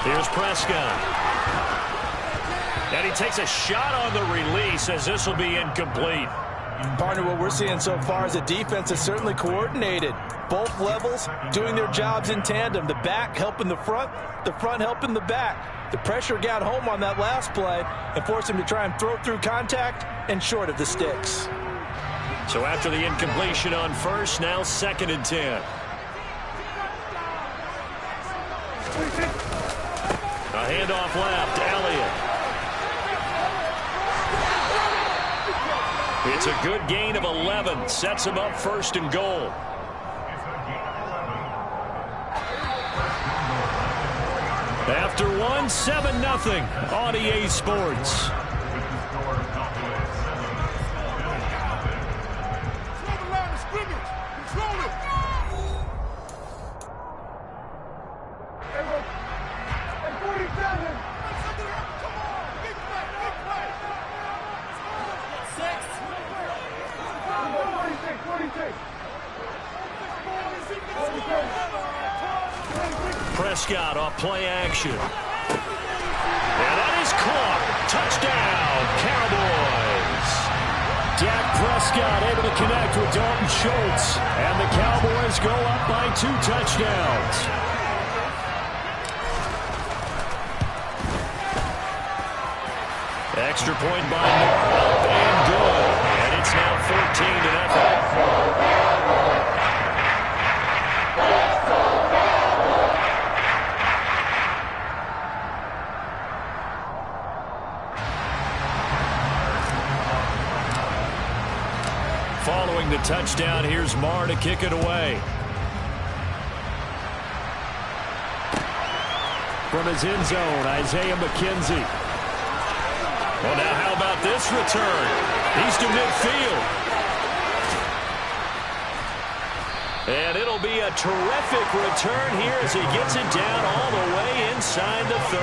Here's Prescott. And he takes a shot on the release as this will be incomplete. Partner, what we're seeing so far is a defense is certainly coordinated. Both levels doing their jobs in tandem. The back helping the front helping the back. The pressure got home on that last play and forced him to try and throw through contact and short of the sticks. So after the incompletion on first, now 2nd and 10. A handoff left, Elliott. It's a good gain of 11. Sets him up 1st and goal. After 1, 7-0 on EA Sports. Prescott off play action. And that is caught. Touchdown, Cowboys. Dak Prescott able to connect with Dalton Schultz. And the Cowboys go up by 2 touchdowns. Extra point by Moore, up and good. And it's now 14-0. Following the touchdown, here's Marr to kick it away. From his end zone, Isaiah McKenzie. Well, now how about this return? He's to midfield. And it'll be a terrific return here as he gets it down all the way inside the 30.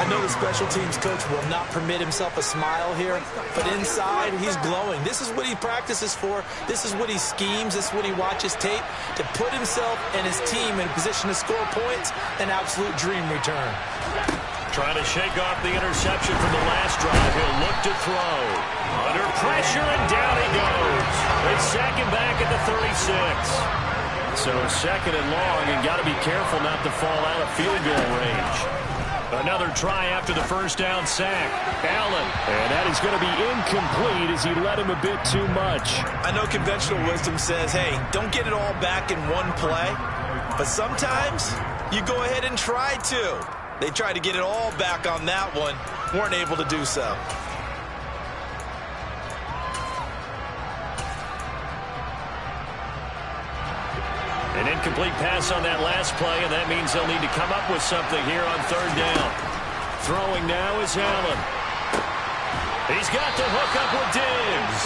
I know the special teams coach will not permit himself a smile here, but inside he's glowing. This is what he practices for. This is what he schemes. This is what he watches tape to put himself and his team in a position to score points. An absolute dream return. Trying to shake off the interception from the last drive. He'll look to throw. Under pressure, and down he goes. It's second back at the 36. So 2nd and long, and got to be careful not to fall out of field goal range. Another try after the first down sack. Allen, and that is going to be incomplete as he led him a bit too much. I know conventional wisdom says, hey, don't get it all back in one play. But sometimes you go ahead and try to. They tried to get it all back on that one. Weren't able to do so. An incomplete pass on that last play, and that means they'll need to come up with something here on 3rd down. Throwing now is Allen. He's got to hook up with Diggs.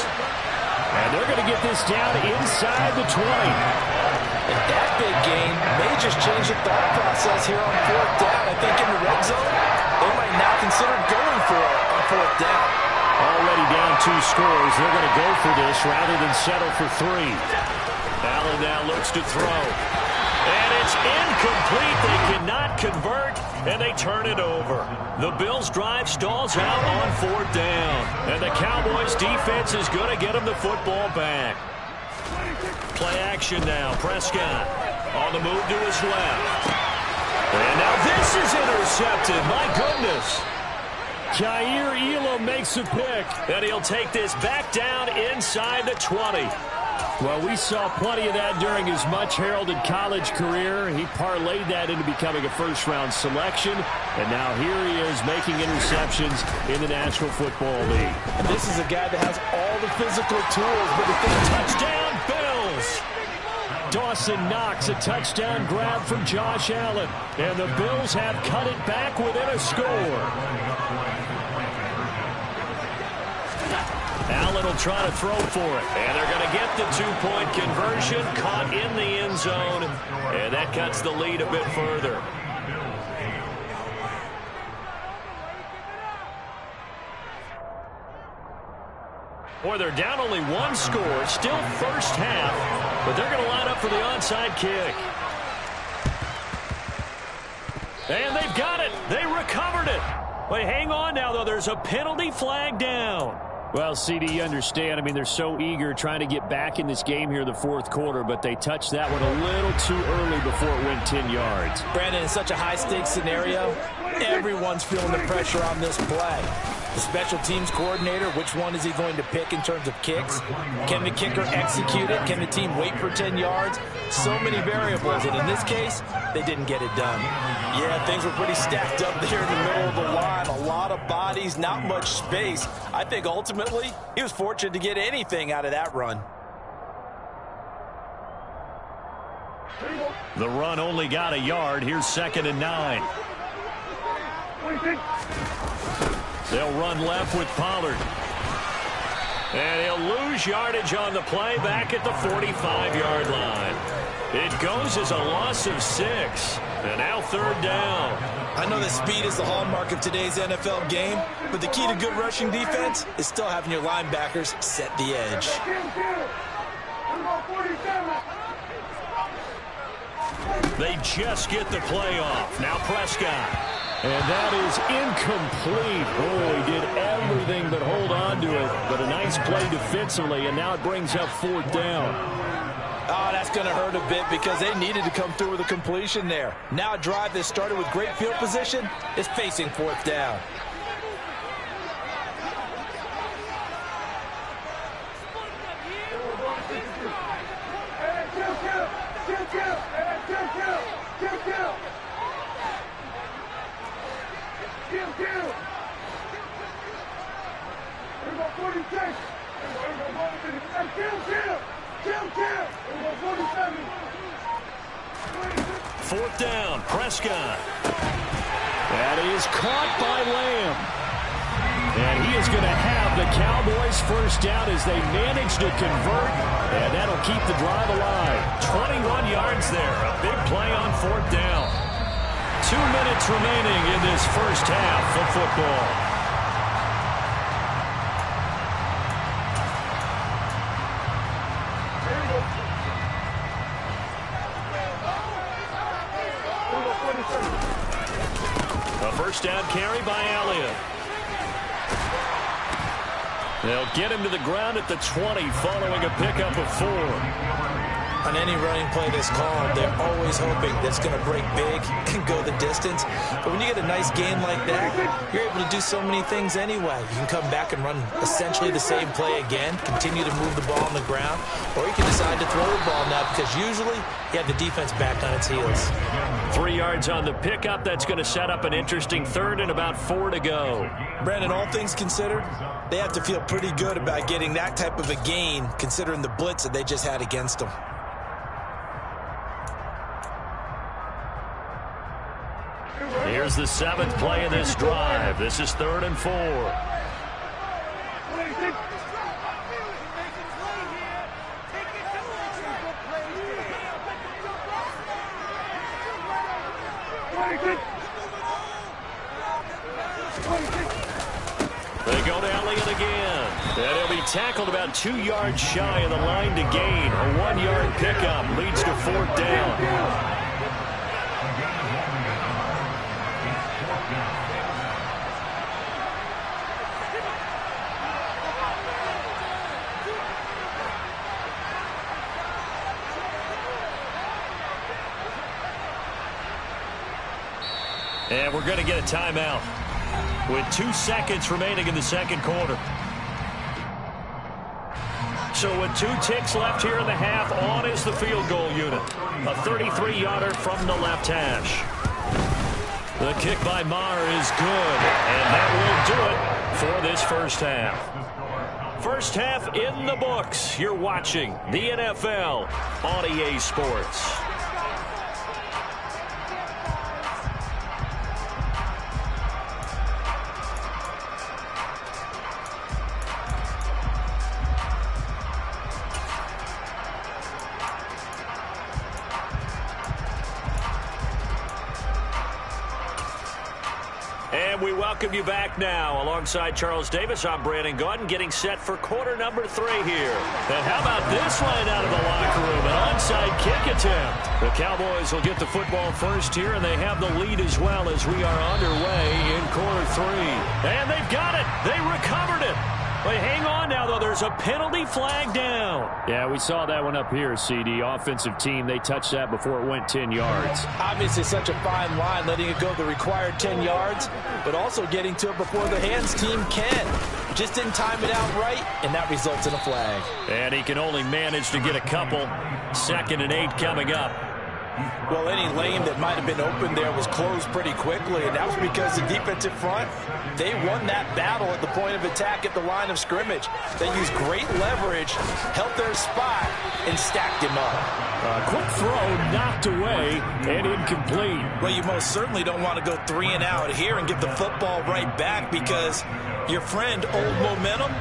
And they're going to get this down inside the 20. And that big gain may just change the thought process here on 4th down. I think in the red zone, they might now consider going for it on 4th down. Already down 2 scores. They're going to go for this rather than settle for 3. Allen now looks to throw. And it's incomplete. They cannot convert, and they turn it over. The Bills' drive stalls out on 4th down. And the Cowboys' defense is going to get them the football back. Play action now. Prescott on the move to his left. And now this is intercepted. My goodness. Jair Elam makes a pick. And he'll take this back down inside the 20. Well, we saw plenty of that during his much-heralded college career. He parlayed that into becoming a first-round selection, and now here he is making interceptions in the National Football League. And this is a guy that has all the physical tools, but if they Touchdown, Bills! Dawson Knox, a touchdown grab from Josh Allen, and the Bills have cut it back within a score. Allen will try to throw for it. And they're going to get the two-point conversion, caught in the end zone. And that cuts the lead a bit further. Boy, they're down only one score. Still first half. But they're going to line up for the onside kick. And they've got it. They recovered it. Wait, hang on now, though. There's a penalty flag down. Well, CD, you understand. I mean, they're so eager trying to get back in this game here in the fourth quarter, but they touched that one a little too early before it went 10 yards. Brandon, in such a high-stakes scenario, everyone's feeling the pressure on this play. The special teams coordinator, which one is he going to pick in terms of kicks? Can the kicker execute it? Can the team wait for 10 yards? So many variables, and in this case, they didn't get it done. Yeah, things were pretty stacked up there in the middle of the line. A lot of bodies, not much space. I think ultimately he was fortunate to get anything out of that run. The run only got a yard. Here's 2nd and 9. They'll run left with Pollard. And he'll lose yardage on the play back at the 45-yard line. It goes as a loss of 6. And now 3rd down. I know that speed is the hallmark of today's NFL game, but the key to good rushing defense is still having your linebackers set the edge. They just get the play off. Now Prescott. And that is incomplete. Oh, he did everything but hold on to it. But a nice play defensively, and now it brings up 4th down. Oh, that's going to hurt a bit because they needed to come through with a completion there. Now a drive that started with great field position is facing 4th down. Fourth down, Prescott. That is caught by Lamb. And he is going to have the Cowboys first down as they manage to convert. And that'll keep the drive alive. 21 yards there. A big play on 4th down. 2 minutes remaining in this first half of football. A first down carry by Elliott. They'll get him to the ground at the 20 following a pickup of 4. On any running play that's called, they're always hoping that's going to break big and go the distance. But when you get a nice gain like that, you're able to do so many things anyway. You can come back and run essentially the same play again, continue to move the ball on the ground, or you can decide to throw the ball now because usually you have the defense back on its heels. 3 yards on the pickup. That's going to set up an interesting 3rd and about 4 to go. Brandon, all things considered, they have to feel pretty good about getting that type of a gain considering the blitz that they just had against them. Here's the 7th play of this drive. This is 3rd and 4. They go to Elliott again. And he'll be tackled about 2 yards shy of the line to gain. A 1-yard pickup leads to 4th down. And we're going to get a timeout with 2 seconds remaining in the second quarter. So with 2 ticks left here in the half, on is the field goal unit. A 33-yarder from the left hash. The kick by Maher is good, and that will do it for this first half. First half in the books. You're watching the NFL on EA Sports. And we welcome you back now. Alongside Charles Davis, I'm Brandon Gaudin, getting set for quarter number 3 here. And how about this line out of the locker room? An onside kick attempt. The Cowboys will get the football first here, and they have the lead as well as we are underway in quarter 3. And they've got it. They recovered it. But hang on now, though. There's a penalty flag down. Yeah, we saw that one up here, CD. Offensive team, they touched that before it went 10 yards. Obviously such a fine line, letting it go the required 10 yards, but also getting to it before the hands team can. Just didn't time it out right, and that results in a flag. And he can only manage to get a couple. 2nd and 8 coming up. Well, any lane that might have been open there was closed pretty quickly, and that was because the defensive front, they won that battle at the point of attack at the line of scrimmage. They used great leverage, held their spot, and stacked him up. Quick throw knocked away and incomplete. Well, you most certainly don't want to go 3 and out here and give the football right back, because your friend, Old Momentum,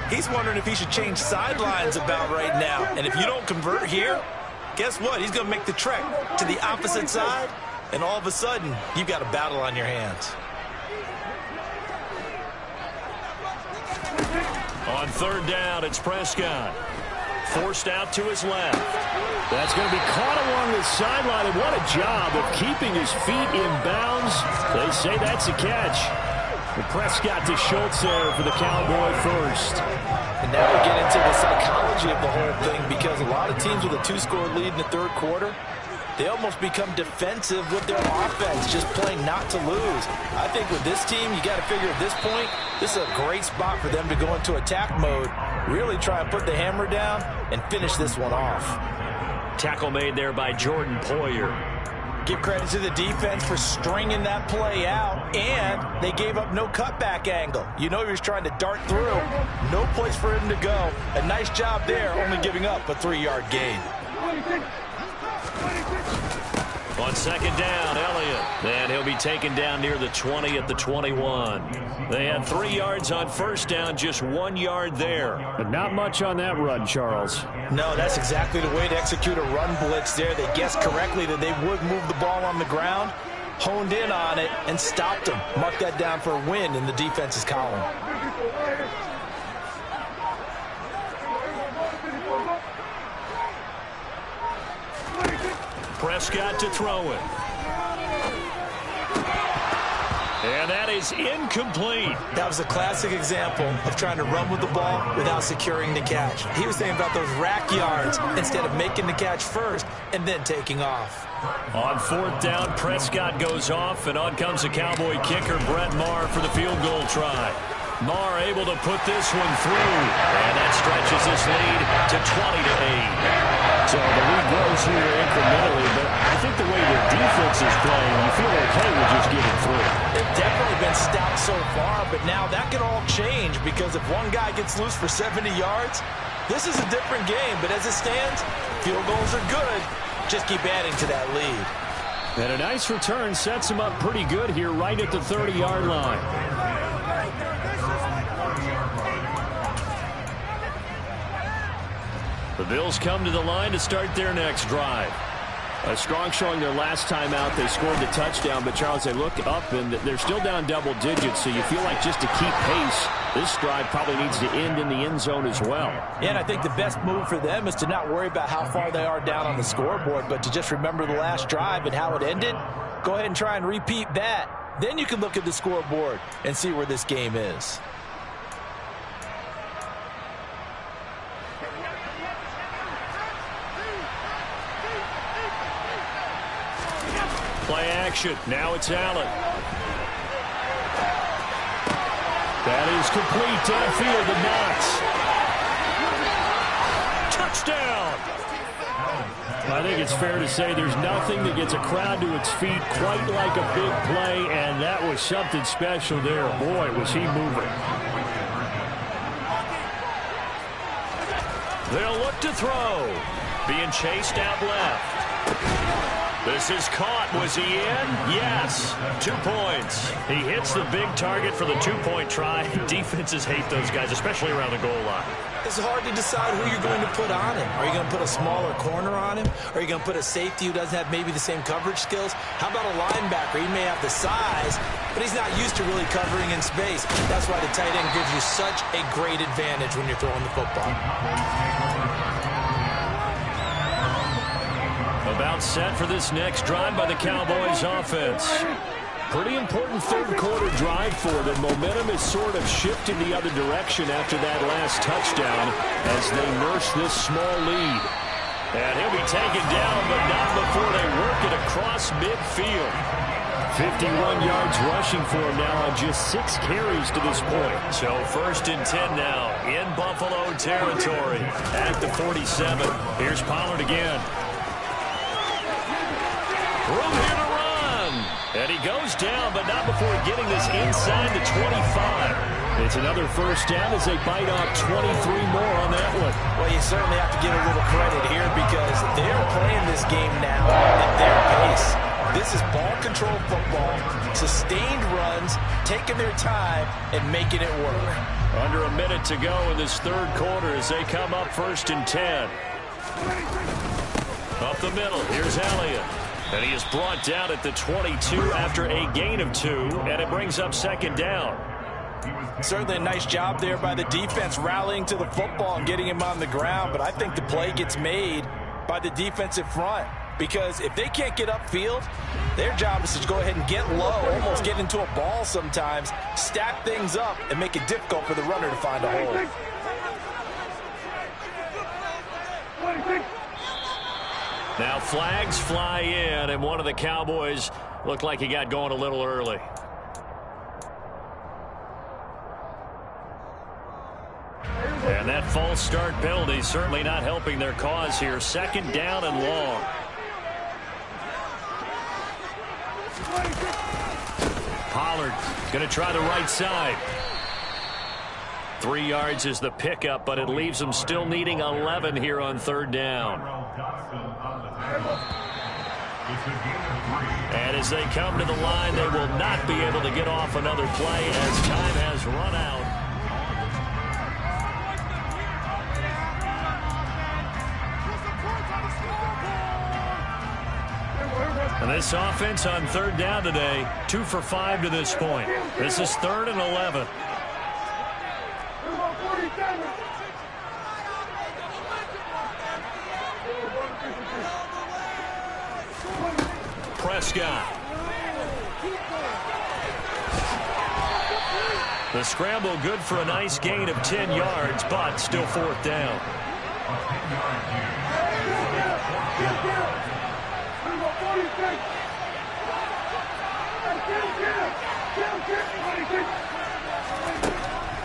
he's wondering if he should change sidelines about right now. And if you don't convert here, guess what? He's going to make the trek to the opposite side, and all of a sudden, you've got a battle on your hands. On 3rd down, it's Prescott. Forced out to his left. That's going to be caught along the sideline, and what a job of keeping his feet in bounds. They say that's a catch. And Prescott to Schultz there for the Cowboy first. And now we get into the psychology of the whole thing, because a lot of teams with a 2-score lead in the 3rd quarter, they almost become defensive with their offense, just playing not to lose. I think with this team, you got to figure at this point, this is a great spot for them to go into attack mode, really try and put the hammer down and finish this one off. Tackle made there by Jordan Poyer. Give credit to the defense for stringing that play out, and they gave up no cutback angle. You know he was trying to dart through. No place for him to go. A nice job there, only giving up a 3-yard gain. On 2nd down, Elliott. And he'll be taken down near the 20 at the 21. They had 3 yards on 1st down, just 1 yard there. But not much on that run, Charles. No, that's exactly the way to execute a run blitz there. They guessed correctly that they would move the ball on the ground, honed in on it, and stopped them. Mark that down for a win in the defense's column. Prescott to throw it. And that is incomplete. That was a classic example of trying to run with the ball without securing the catch. He was thinking about those rack yards instead of making the catch first and then taking off. On 4th down, Prescott goes off, and on comes the Cowboy kicker, Brett Maher, for the field goal try. Maher able to put this one through, and that stretches this lead to 20-8. So the lead grows here incrementally, but I think the way their defense is playing, you feel okay with just getting through. They've definitely been stout so far, but now that could all change, because if one guy gets loose for 70 yards, this is a different game. But as it stands, field goals are good. Just keep adding to that lead. And a nice return sets him up pretty good here right at the 30-yard line. The Bills come to the line to start their next drive. A strong showing their last time out. They scored the touchdown, but Charles, they look up and they're still down double digits, so you feel like just to keep pace, this drive probably needs to end in the end zone as well. Yeah, and I think the best move for them is to not worry about how far they are down on the scoreboard, but to just remember the last drive and how it ended. Go ahead and try and repeat that. Then you can look at the scoreboard and see where this game is. Play action. Now it's Allen. That is complete downfield to Knox. touchdown. I think it's fair to say there's nothing that gets a crowd to its feet quite like a big play, and that was something special there. Boy, was he moving. They'll look to throw. Being chased out left. This is caught. Was he in? Yes. 2 points. He hits the big target for the two-point try. Defenses hate those guys, especially around the goal line. It's hard to decide who you're going to put on him. Are you going to put a smaller corner on him? Are you going to put a safety who doesn't have maybe the same coverage skills? How about a linebacker? He may have the size, but he's not used to really covering in space. That's why the tight end gives you such a great advantage when you're throwing the football. About set for this next drive by the Cowboys offense. Pretty important third-quarter drive for them. Momentum is sort of shifting the other direction after that last touchdown as they nurse this small lead. And he'll be taken down, but not before they work it across midfield. 51 yards rushing for him now on just 6 carries to this point. So 1st and 10 now in Buffalo territory at the 47. Here's Pollard again. Room here to run. And he goes down, but not before getting this inside the 25. It's another first down as they bite off 23 more on that one. Well, you certainly have to give a little credit here because they're playing this game now at their pace. This is ball control football, sustained runs, taking their time, and making it work. Under a minute to go in this third quarter as they come up 1st and 10. Up the middle, here's Elliott. And he is brought down at the 22 after a gain of 2, and it brings up 2nd down. Certainly a nice job there by the defense rallying to the football and getting him on the ground, but I think the play gets made by the defensive front because if they can't get upfield, their job is to go ahead and get low, almost get into a ball sometimes, stack things up, and make it difficult for the runner to find a hole. Now flags fly in, and one of the Cowboys looked like he got going a little early. And that false start penalty certainly not helping their cause here. 2nd down and long. Pollard going to try the right side. 3 yards is the pickup, but it leaves them still needing 11 here on 3rd down. And as they come to the line, they will not be able to get off another play as time has run out. And this offense on 3rd down today, 2 for 5 to this point. This is 3rd and 11. Prescott. The scramble good for a nice gain of 10 yards, but still 4th down.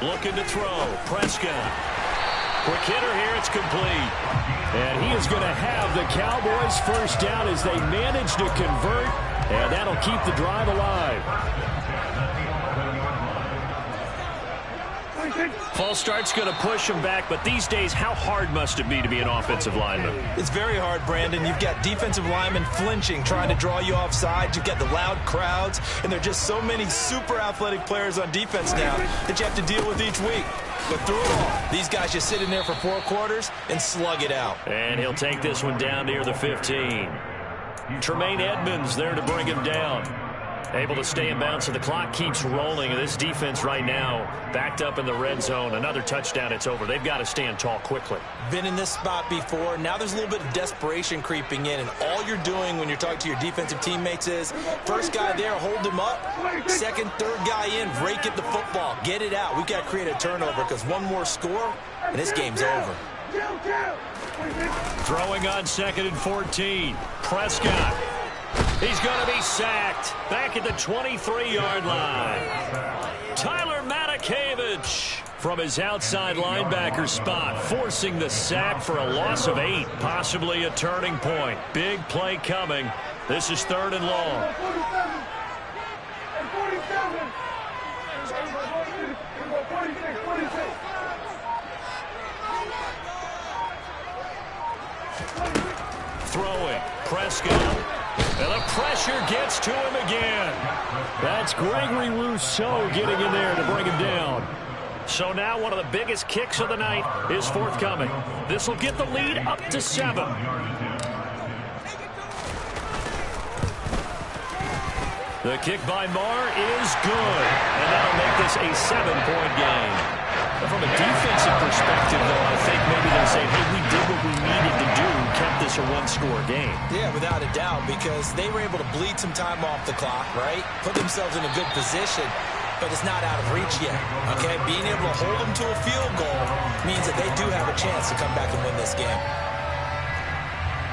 Looking to throw. Prescott. Quick hitter here. It's complete. And he is going to have the Cowboys 1st down as they manage to convert, and that'll keep the drive alive. False start's going to push him back, but these days, how hard must it be to be an offensive lineman? It's very hard, Brandon. You've got defensive linemen flinching, trying to draw you off sides. You've got the loud crowds, and there are just so many super athletic players on defense now that you have to deal with each week. But through it all, these guys just sit in there for 4 quarters and slug it out. And he'll take this one down near the 15. Tremaine Edmonds there to bring him down. Able to stay in bounds, so the clock keeps rolling. And this defense right now backed up in the red zone. Another touchdown, it's over. They've got to stand tall quickly. Been in this spot before. Now there's a little bit of desperation creeping in. And all you're doing when you're talking to your defensive teammates is, first guy there, hold him up. Second, third guy in, rake at the football. Get it out. We've got to create a turnover because one more score, and this game's over. Throwing on 2nd and 14. Prescott. He's going to be sacked back at the 23-yard line. Tyler Matakevich from his outside linebacker spot, forcing the sack for a loss of 8, possibly a turning point. Big play coming. This is 3rd and long. Throwing, Prescott. And the pressure gets to him again. That's Gregory Rousseau getting in there to bring him down. So now one of the biggest kicks of the night is forthcoming. This will get the lead up to 7. The kick by Marr is good. And that'll make this a 7-point game. From a defensive perspective, though, I think maybe they'll say, hey, we did what we needed to do, kept this a one-score game. Yeah, without a doubt, because they were able to bleed some time off the clock, right? Put themselves in a good position, but it's not out of reach yet, okay? Being able to hold them to a field goal means that they do have a chance to come back and win this game.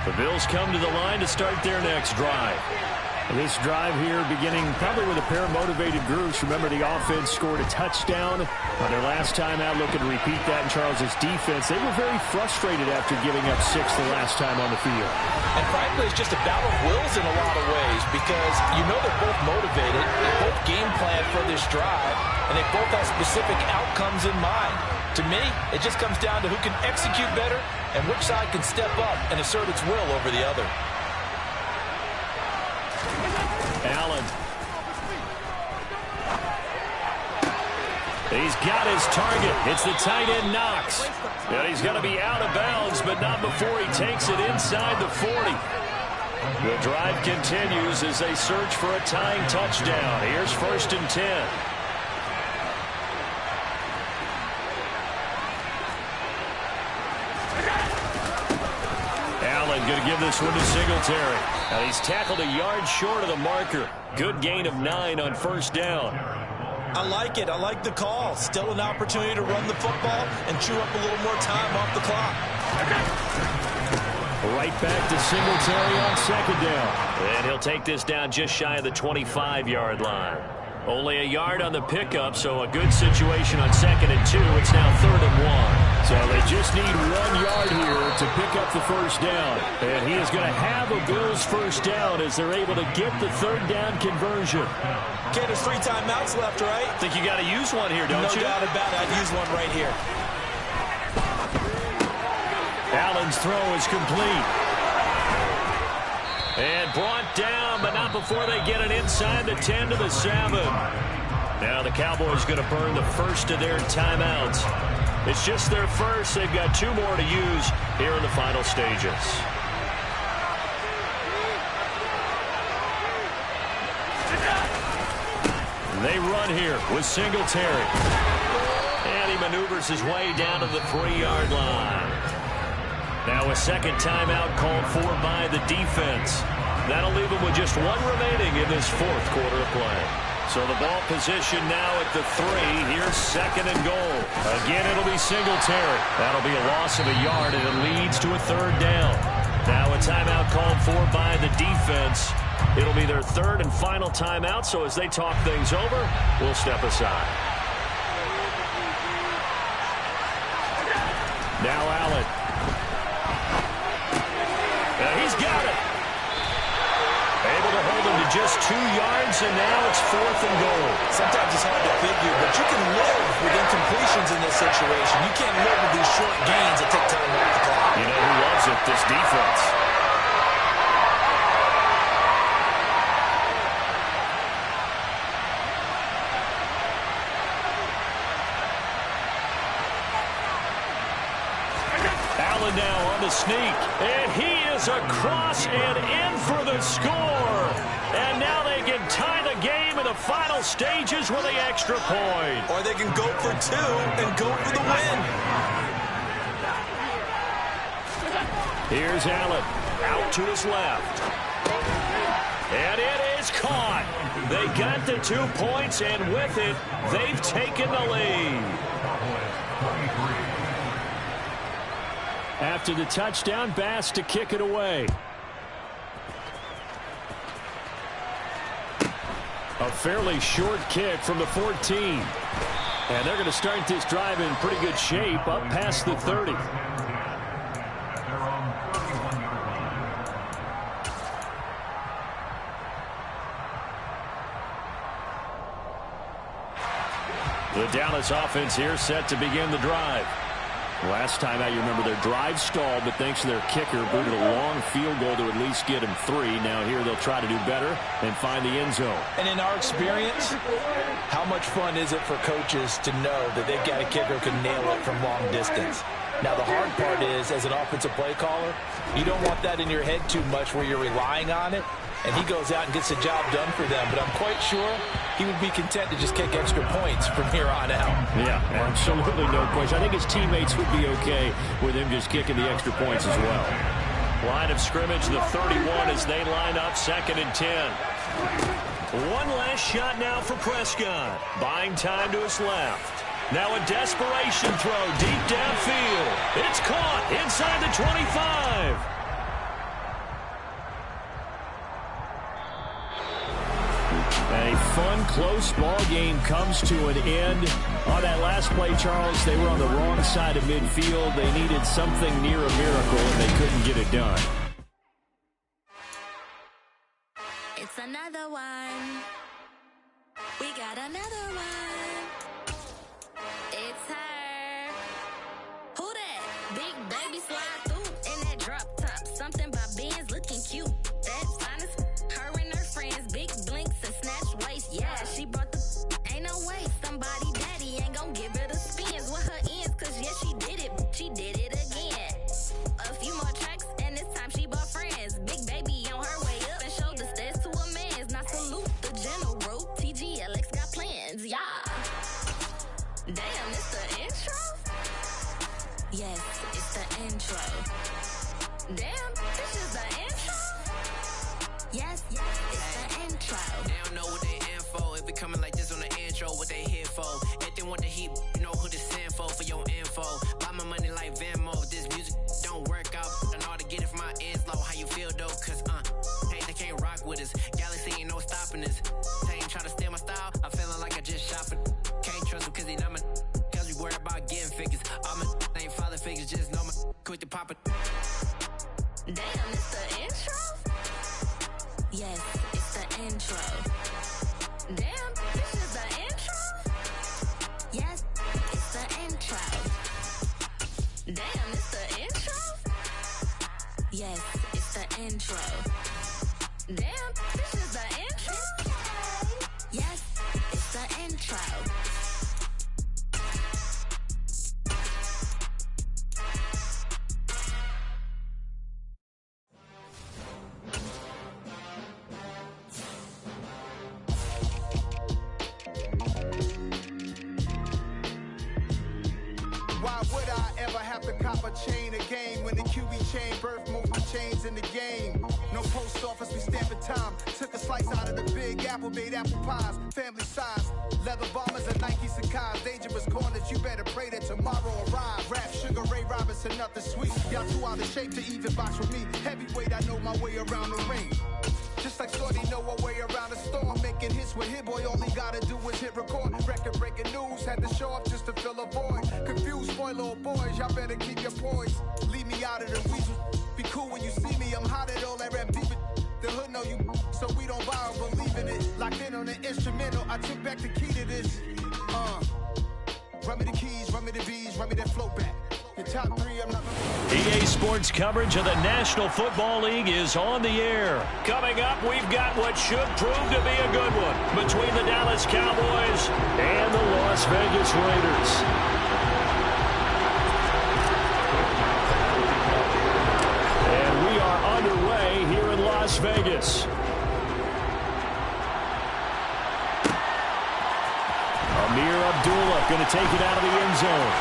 The Bills come to the line to start their next drive. This drive here beginning probably with a pair of motivated groups. Remember, the offense scored a touchdown on their last time out, looking to repeat that in Charles' defense. They were very frustrated after giving up 6 the last time on the field. And frankly, it's just a battle of wills in a lot of ways because you know they're both motivated, they both game plan for this drive, and they both have specific outcomes in mind. To me, it just comes down to who can execute better and which side can step up and assert its will over the other. Allen. He's got his target. It's the tight end Knox. And he's going to be out of bounds, but not before he takes it inside the 40. The drive continues as they search for a tying touchdown. Here's 1st and 10. Going to give this one to Singletary. Now he's tackled a yard short of the marker. Good gain of 9 on 1st down. I like it. I like the call. Still an opportunity to run the football and chew up a little more time off the clock. Right back to Singletary on 2nd down. And he'll take this down just shy of the 25-yard line. Only a yard on the pickup, so a good situation on 2nd and 2. It's now 3rd and 1. So they just need 1 yard here to pick up the 1st down. And he is going to have a Bills 1st down as they're able to get the 3rd down conversion. Okay, there's 3 timeouts left, right? I think you got to use one here, don't you? No doubt about it. I'd use one right here. Allen's throw is complete. And brought down, but not before they get it inside the 10 to the 7. Now the Cowboys going to burn the first of their timeouts. It's just their first. They've got 2 more to use here in the final stages. They run here with Singletary. And he maneuvers his way down to the 3-yard line. Now a second timeout called for by the defense. That'll leave them with just 1 remaining in this 4th quarter of play. So the ball position now at the 3. Here's 2nd and goal. Again, it'll be Singletary. That'll be a loss of a yard, and it leads to a 3rd down. Now a timeout called for by the defense. It'll be their 3rd and final timeout, so as they talk things over, we'll step aside. Now Allen. He's got it. Able to hold him to just 2 yards, and now it's 4th and goal. Sometimes it's hard to figure, but you can live with incompletions in this situation. You can't live with these short gains that take time off the clock. You know who loves it? This defense. Allen now on the sneak, and he is across and in for the score. And now they can tie the game in the final stages with the extra point. Or they can go for 2 and go for the win. Here's Allen out to his left. And it is caught. They got the 2 points, and with it, they've taken the lead. After the touchdown, Bass to kick it away. A fairly short kick from the 14. And they're going to start this drive in pretty good shape, up past the 30. The Dallas offense here set to begin the drive. Last time out, you remember their drive stalled, but thanks to their kicker, booted a long field goal to at least get him 3. Now here they'll try to do better and find the end zone. And in our experience, how much fun is it for coaches to know that they've got a kicker who can nail it from long distance? Now, the hard part is, as an offensive play caller, you don't want that in your head too much where you're relying on it, and he goes out and gets the job done for them. But I'm quite sure he would be content to just kick extra points from here on out. Yeah, absolutely no question. I think his teammates would be okay with him just kicking the extra points as well. Line of scrimmage, the 31 as they line up, 2nd and 10. One last shot now for Prescott. Buying time to his left. Now a desperation throw deep downfield. It's caught inside the 25. A fun, close ball game comes to an end. On that last play, Charles, they were on the wrong side of midfield. They needed something near a miracle, and they couldn't get it done. It's another one. We got another one. It's her. Who that? Big baby slide through in that drop top. Something by Benz looking cute. That's honest. Her and her friends, big blinks and snatch waist. Yeah, she brought the ain't no way. Somebody daddy ain't gon' give her the spins with her ends. Cause yeah, she did it. She did it again. A few more tracks and this time she bought friends. Big baby on her way up and showed the stairs to a man's. Now salute the general. TGLX got plans, yeah. Damn, it's the intro? Yes, it's the intro. Damn, this is the intro? Yes, it's the intro. They don't know what they in for. It be coming like this on the intro, what they here for. If they want the heat, you know who to send for your info. Buy my money like Venmo. If this music don't work out, I know how to get it from my ends low. How you feel though? Cause hey, they can't rock with us. Galaxy ain't no stopping us. They ain't try to steal my style. I'm feeling like I just shot for. Can't trust them cause they not my. Cause we worry about getting figures. All my ain't father figures, just know my quick to pop it. Damn, it's the intro? Yes, it's the intro. Damn, this is the intro? Yes, it's the intro. Damn, it's the intro? Yes, it's the intro. Damn, this is the intro? Yes, it's the intro. Why would I ever have to cop a chain a game when the QB chain birth multiple chains in the game? No post office, we stamping time. Took a slice out of the big apple, made apple pies, family size. Leather bombers and Nike Sacai's, dangerous corners, you better pray that tomorrow arrive. Rap Sugar Ray Robinson, nothing sweet. Y'all too out of shape to even box with me. Heavyweight, I know my way around the ring. Just like Shorty know a way around the storm. Making hits with Hit Boy, all he gotta do is hit record. Record breaking news, had to show up just to fill a void. Confused boy, little boys, y'all better keep your poise. Leave me out of the weasel. Be cool when you see me, I'm hot at all that rap deep. The hood know you, so we don't borrow, believe in it. Locked in on the instrumental, I took back the key to this. Run me the keys, run me the bees, run me that flow back. Your top 3, I'm not. EA Sports coverage of the National Football League is on the air. Coming up, we've got what should prove to be a good one between the Dallas Cowboys and the Las Vegas Raiders. And we are underway here in Las Vegas. Amir Abdullah going to take it out of the end zone.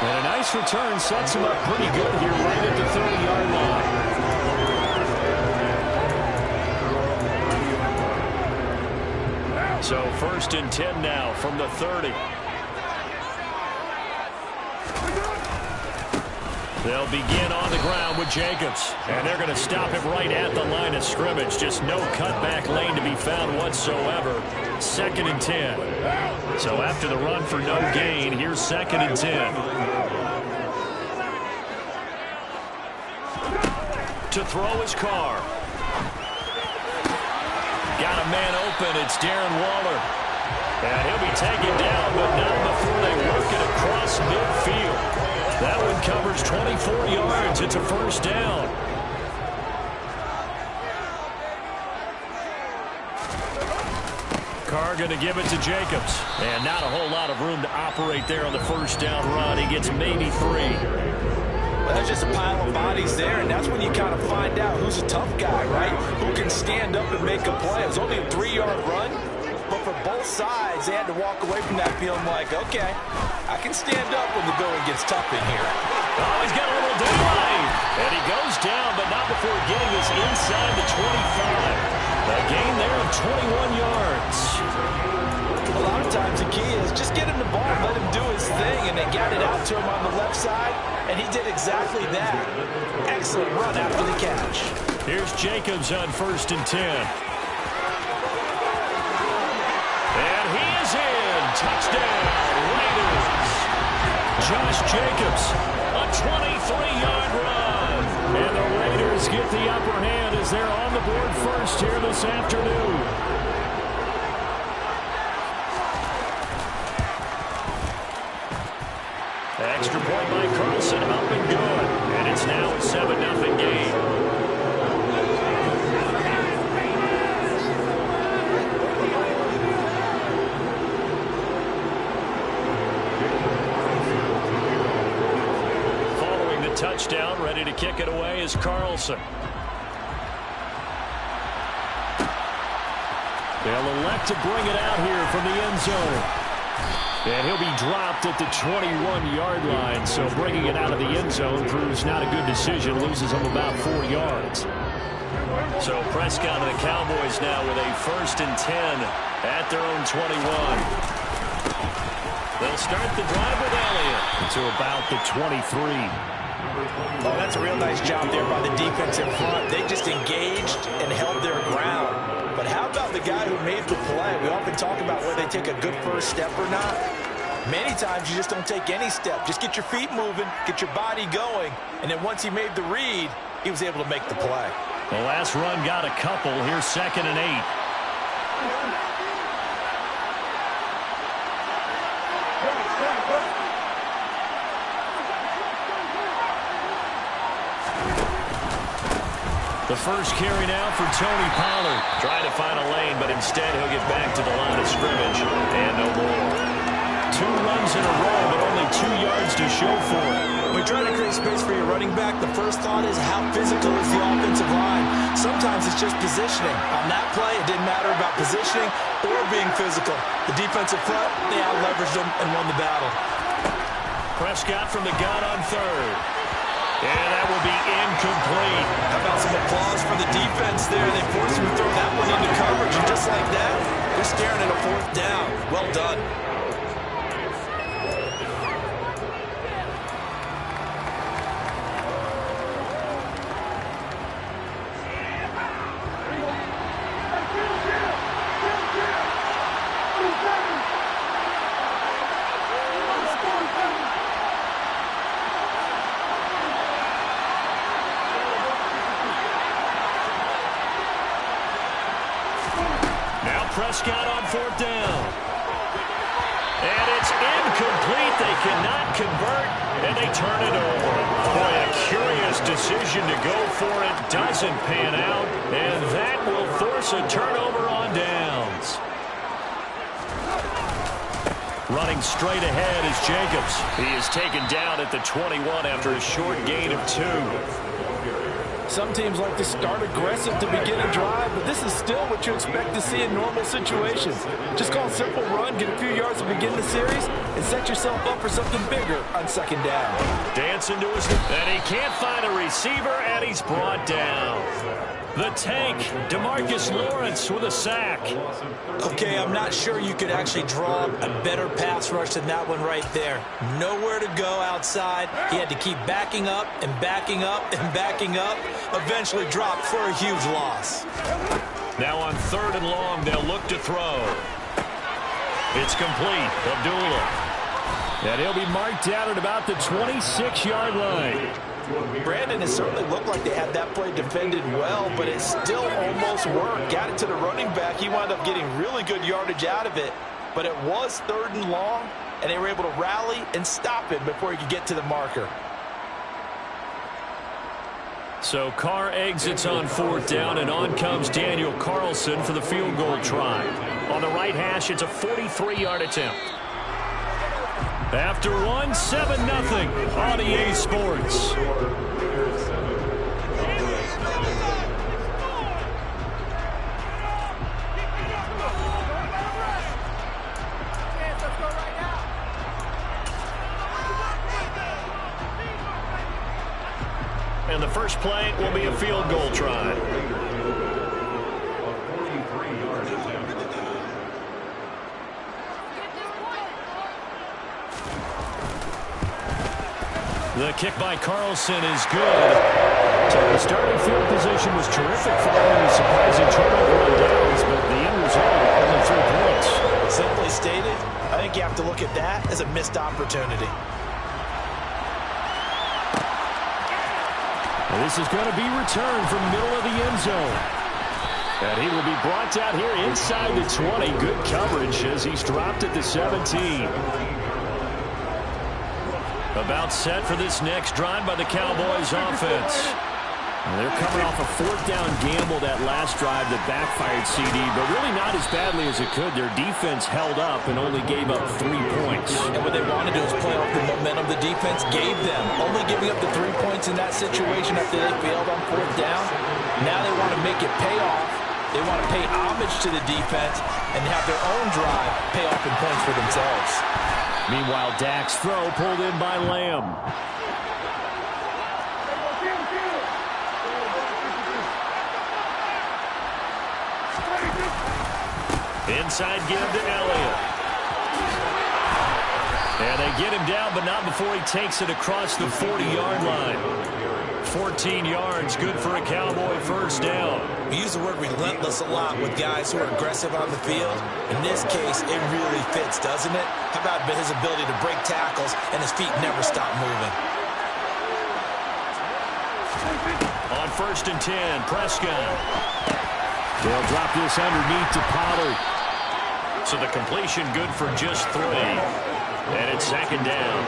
And a nice return sets him up pretty good here right at the 30-yard line. So 1st and 10 now from the 30. They'll begin on the ground with Jacobs. And they're going to stop him right at the line of scrimmage. Just no cutback lane to be found whatsoever. 2nd and 10. So after the run for no gain, here's 2nd and 10. To throw his car. Got a man open. It's Darren Waller. And he'll be taken down, but not before they work it across midfield. That one covers 24 yards. It's a 1st down. Carr going to give it to Jacobs. And not a whole lot of room to operate there on the 1st down run. He gets maybe 3. Well, there's just a pile of bodies there, and that's when you kind of find out who's a tough guy, right? Who can stand up and make a play. It was only a 3-yard run, but for both sides, they had to walk away from that feeling like, okay, I can stand up when the going gets tough in here. Oh, he's got a little delay. And he goes down, but not before getting us inside the 25. A gain there of 21 yards. A lot of times the key is just get him the ball, let him do his thing, and they got it out to him on the left side, and he did exactly that. Excellent run after the catch. Here's Jacobs on 1st and 10. And he is in. Touchdown, Raiders. Josh Jacobs, a 23-yard run. And the Raiders get the upper hand as they're on the board first here this afternoon. Extra point by Carlson, up and good. And it's now a 7-0 game. Following the touchdown, ready to kick it away is Carlson. They'll elect to bring it out here from the end zone. And he'll be dropped at the 21-yard line, so bringing it out of the end zone proves not a good decision, loses him about 4 yards. So Prescott and the Cowboys now with a 1st and 10 at their own 21. They'll start the drive with Elliott to about the 23. Oh, that's a real nice job there by the defense in front. They just engaged and held their ground. But how about the guy who made the play? We often talk about whether they take a good first step or not. Many times you just don't take any step. Just get your feet moving, get your body going, and then once he made the read, he was able to make the play. The last run got a couple. Here's 2nd and 8. The first carry now for Tony Pollard. Trying to find a lane, but instead he'll get back to the line of scrimmage. And no more. 2 runs in a row, but only 2 yards to show for it. When you're trying to create space for your running back, the first thought is how physical is the offensive line. Sometimes it's just positioning. On that play, it didn't matter about positioning or being physical. The defensive front, they out-leveraged them and won the battle. Prescott from the gun on 3rd. And that will be incomplete. How about some applause for the defense there? They forced him to throw that one into coverage, and just like that, they're staring at a 4th down. Well done. Prescott on 4th down. And it's incomplete. They cannot convert, and they turn it over. Boy, a curious decision to go for it. Doesn't pan out, and that will force a turnover on downs. Running straight ahead is Jacobs. He is taken down at the 21 after a short gain of 2. Some teams like to start aggressive to begin a drive, but this is still what you expect to see in normal situations. Just call a simple run, get a few yards to begin the series, and set yourself up for something bigger on 2nd down. Dancing to his... And he can't find a receiver, and he's brought down. The tank, DeMarcus Lawrence with a sack. Okay, I'm not sure you could actually draw a better pass rush than that one right there. Nowhere to go outside. He had to keep backing up and backing up and backing up. Eventually dropped for a huge loss. Now on 3rd and long, they'll look to throw. It's complete. Abdullah. And he'll be marked down at about the 26-yard line. Brandon, it certainly looked like they had that play defended well, but it still almost worked. Got it to the running back. He wound up getting really good yardage out of it, but it was 3rd and long, and they were able to rally and stop him before he could get to the marker. So Carr exits on 4th down, and on comes Daniel Carlson for the field goal try. On the right hash, it's a 43-yard attempt. After one, 7-0 on EA Sports. And the first play will be a field goal try. The kick by Carlson is good. So the starting field position was terrific following a surprising turnover on downs, but the end result, only 3 points. Simply stated, I think you have to look at that as a missed opportunity. And this is going to be returned from middle of the end zone. And he will be brought down here inside the 20. Good coverage as he's dropped at the 17. About set for this next drive by the Cowboys offense. And they're coming off a 4th down gamble that last drive that backfired CD, but really not as badly as it could. Their defense held up and only gave up 3 points. And what they wanted to do is play off the momentum the defense gave them. Only giving up the 3 points in that situation after they failed on 4th down. Now they want to make it pay off. They want to pay homage to the defense and have their own drive pay off in points for themselves. Meanwhile, Dak's throw pulled in by Lamb. Inside give to Elliott. And they get him down, but not before he takes it across the 40-yard line. 14 yards, good for a Cowboy first down. We use the word relentless a lot with guys who are aggressive on the field. In this case, it really fits, doesn't it? How about his ability to break tackles and his feet never stop moving? On 1st and 10, Prescott. They'll drop this underneath to Pollard. So the completion good for just 3. And it's 2nd down.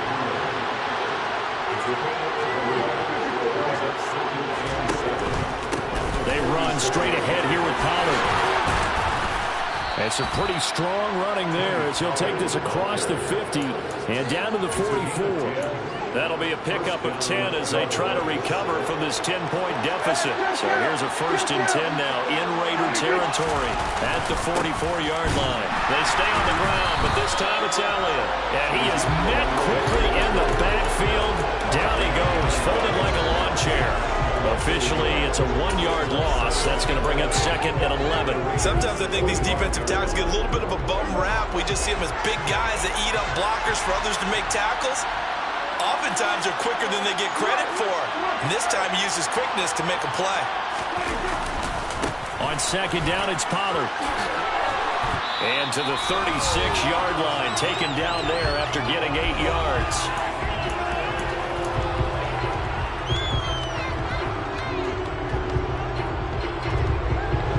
They run straight ahead here with Pollard. And some pretty strong running there as he'll take this across the 50 and down to the 44. That'll be a pickup of 10 as they try to recover from this 10-point deficit. So here's a 1st and 10 now in Raider territory at the 44-yard line. They stay on the ground, but this time it's Elliott. And he is met quickly in the backfield. Down he goes, folded like a lawn chair. Officially, it's a 1-yard loss. That's going to bring up 2nd and 11. Sometimes I think these defensive tackles get a little bit of a bum rap. We just see them as big guys that eat up blockers for others to make tackles. Oftentimes, they're quicker than they get credit for. And this time, he uses quickness to make a play. On 2nd down, it's Pollard. And to the 36-yard line, taken down there after getting 8 yards.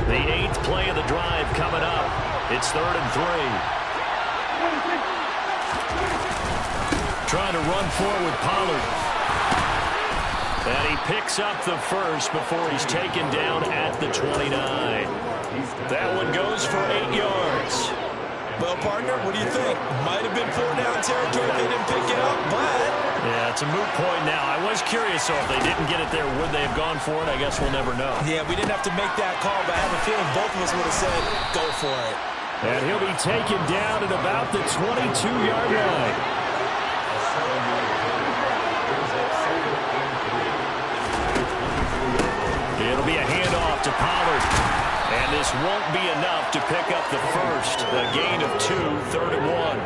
The 8th play of the drive coming up. It's 3rd and 3. Trying to run forward with Pollard. And he picks up the first before he's taken down at the 29. That one goes for 8 yards. Well, partner, what do you think? Might have been 4-down territory if they didn't pick it up, but... Yeah, it's a moot point now. I was curious, so if they didn't get it there, would they have gone for it? I guess we'll never know. Yeah, we didn't have to make that call, but I have a feeling both of us would have said, go for it. And he'll be taken down at about the 22-yard line. It'll be a handoff to won't be enough to pick up the first. A gain of 2, 3rd and 1.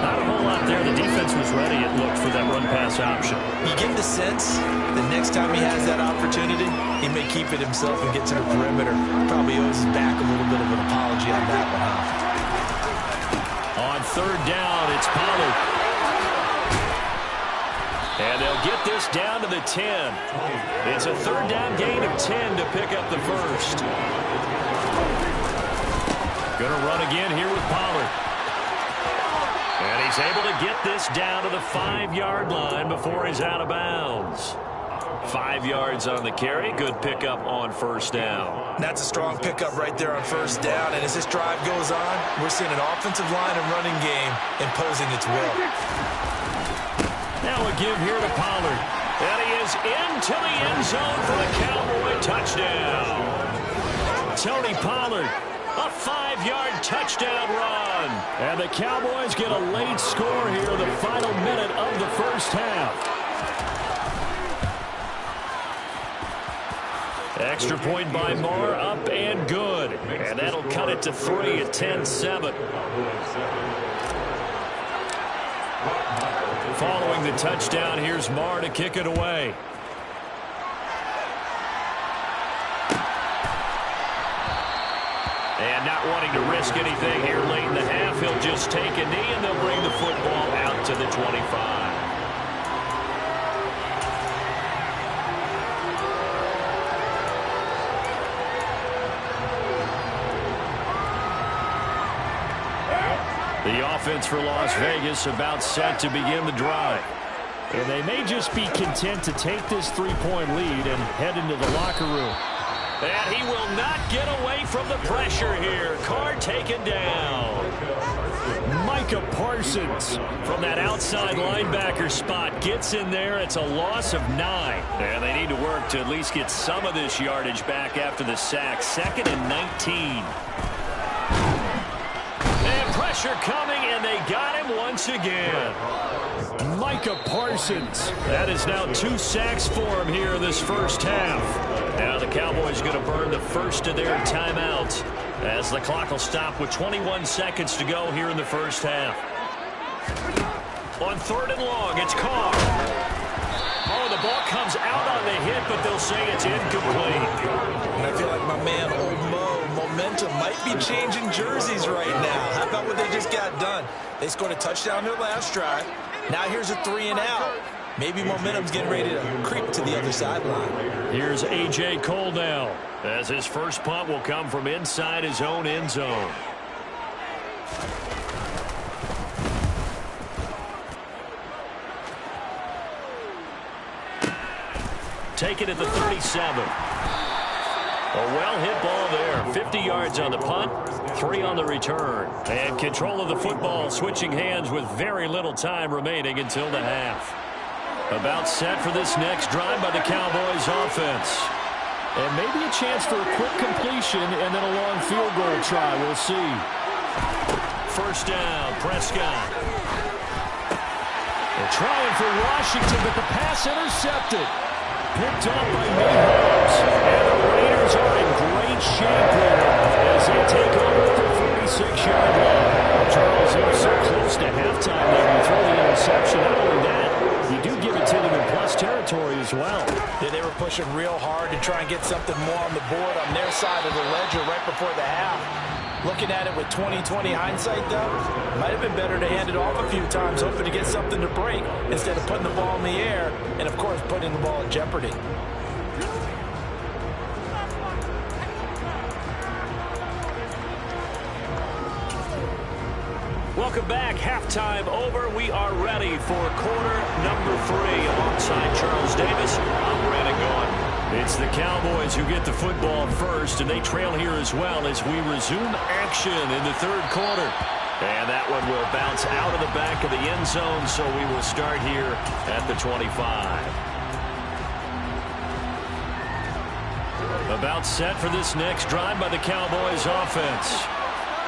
Not a whole lot there. The defense was ready, it looked, for that run-pass option. You get the sense the next time he has that opportunity, he may keep it himself and get to the perimeter. Probably owes his back a little bit of an apology on that one, huh? On 3rd down, it's Pollard. And they'll get this down to the 10. It's a 3rd down gain of 10 to pick up the first. Going to run again here with Pollard. And he's able to get this down to the 5-yard line before he's out of bounds. 5 yards on the carry. Good pickup on 1st down. That's a strong pickup right there on 1st down. And as this drive goes on, we're seeing an offensive line and running game imposing its will. Now a give here to Pollard. And he is into the end zone for the Cowboy touchdown. Tony Pollard, a 5-yard touchdown run. And the Cowboys get a late score here in the final minute of the first half. Extra point by Moore, up and good. And that'll cut it to 3 at 10-7. Following the touchdown, here's Moore to kick it away. And not wanting to risk anything here late in the half, he'll just take a knee and they'll bring the football out to the 25. The offense for Las Vegas about set to begin the drive. And they may just be content to take this 3-point lead and head into the locker room. And he will not get away from the pressure here. Carr taken down. Micah Parsons from that outside linebacker spot gets in there. It's a loss of 9. And they need to work to at least get some of this yardage back after the sack. 2nd and 19. Pressure coming, and they got him once again. Micah Parsons. That is now 2 sacks for him here in this first half. Now the Cowboys going to burn the first of their timeouts as the clock will stop with 21 seconds to go here in the first half. On 3rd and long, it's Carr. Oh, the ball comes out on the hit, but they'll say it's incomplete. And I feel like my man, Old Mo, momentum might be changing jerseys right now. How about what they just got done? They scored a touchdown their last drive. Now here's a 3 and out. Maybe momentum's getting ready to creep to the other sideline. Here's A.J. Cole now, as his first punt will come from inside his own end zone. Take it at the 37. A well-hit ball there. 50 yards on the punt, 3 on the return. And control of the football switching hands with very little time remaining until the half. About set for this next drive by the Cowboys offense. And maybe a chance for a quick completion and then a long field goal try. We'll see. 1st down, Prescott. They're trying for Washington, but the pass intercepted. Picked up by Mahomes. And the Raiders are in great shape here as they take over at the 46-yard line. Charles, they were so close to halftime there. You throw the interception. Not only that, you do give it to them in plus territory as well. Yeah, they were pushing real hard to try and get something more on the board on their side of the ledger right before the half. Looking at it with 20/20 hindsight, though, might have been better to hand it off a few times, hoping to get something to break instead of putting the ball in the air and, of course, putting the ball in jeopardy. Welcome back. Halftime over. We are ready for quarter number 3. Alongside Charles Davis, I'm Brandon Gaudin. It's the Cowboys who get the football first, and they trail here as well as we resume action in the 3rd quarter. And that one will bounce out of the back of the end zone, so we will start here at the 25. About set for this next drive by the Cowboys offense.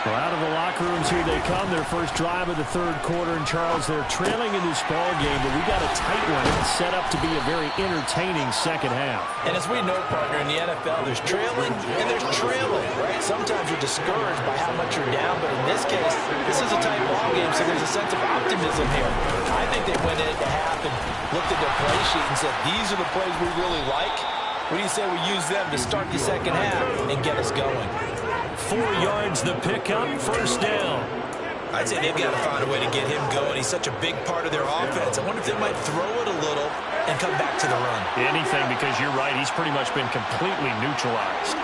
Well, out of the locker rooms here they come. Their first drive of the third quarter. And, Charles, they're trailing in this ball game, but we got a tight one set up to be a very entertaining second half. And as we know, partner, in the NFL, there's trailing and there's trailing, right? Sometimes you're discouraged by how much you're down, but in this case, this is a tight ball game, so there's a sense of optimism here. I think they went into half and looked at their play sheet and said, these are the plays we really like. What do you say we use them to start the second half and get us going? 4 yards the pickup, first down. I'd say they've got to find a way to get him going. He's such a big part of their offense. I wonder if they might throw it a little and come back to the run. Anything, because you're right. He's pretty much been completely neutralized.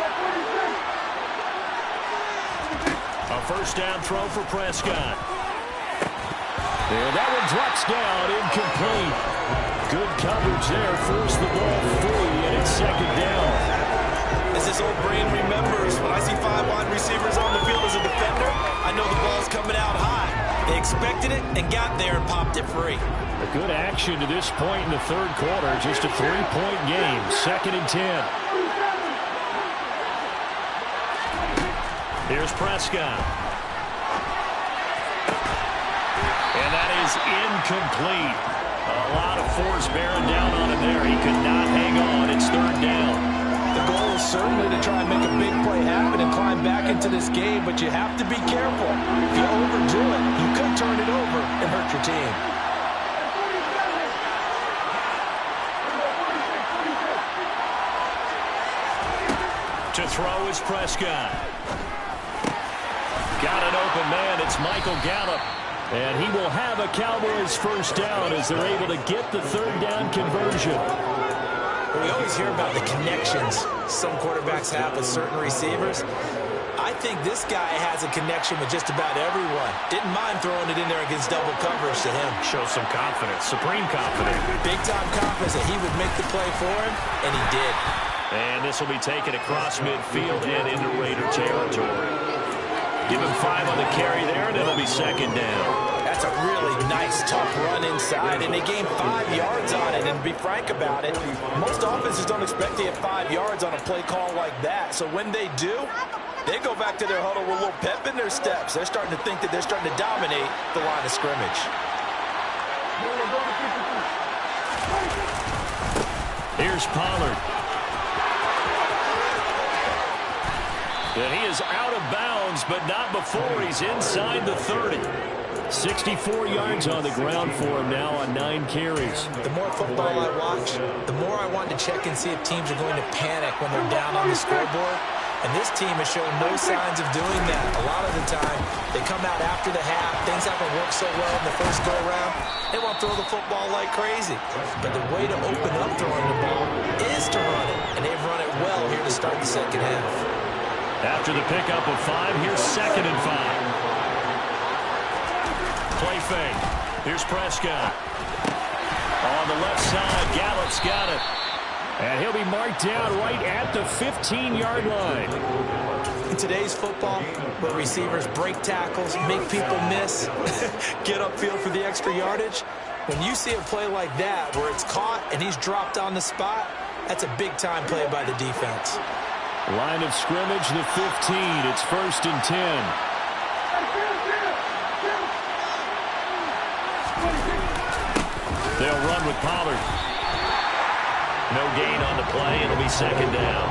A first down throw for Prescott. And that one drops down, incomplete. Good coverage there. Forced the ball free, and it's second down. As this old brain remembers, when I see 5 wide receivers on the field as a defender, I know the ball's coming out high. They expected it and got there and popped it free. A good action to this point in the third quarter. Just a 3-point game. Second and 10. Here's Prescott. And that is incomplete. A lot of force bearing down on him there. He could not hang on. It's third down. The goal is certainly to try and make a big play happen and climb back into this game, but you have to be careful. If you overdo it, you could turn it over and hurt your team. To throw is Prescott. Got an open man. It's Michael Gallup. And he will have a Cowboys first down as they're able to get the third down conversion. We always hear about the connections some quarterbacks have with certain receivers. I think this guy has a connection with just about everyone. Didn't mind throwing it in there against double coverage to him. Shows some confidence, supreme confidence. Big-time confidence that he would make the play for him, and he did. And this will be taken across midfield and into Raider territory. Give him 5 on the carry there, and it'll be second down. That's a really nice, tough run inside, and they gained 5 yards on it. And to be frank about it, most offenses don't expect to get 5 yards on a play call like that. So when they do, they go back to their huddle with a little pep in their steps. They're starting to think that they're starting to dominate the line of scrimmage. Here's Pollard. And he is out of bounds, but not before he's inside the 30. 64 yards on the ground for him now on 9 carries. The more football I watch, the more I want to check and see if teams are going to panic when they're down on the scoreboard. And this team has shown no signs of doing that. A lot of the time, they come out after the half. Things haven't worked so well in the first go-around. They want to throw the football like crazy. But the way to open up throwing the ball is to run it. And they've run it well here to start the second half. After the pickup of 5, here's second and 5. Play fake. Here's Prescott. On the left side, Gallup's got it. And he'll be marked down right at the 15-yard line. In today's football, where receivers break tackles, make people miss, get upfield for the extra yardage, when you see a play like that where it's caught and he's dropped on the spot, that's a big-time play by the defense. Line of scrimmage, the 15. It's first and 10. They'll run with Pollard. No gain on the play. It'll be second down.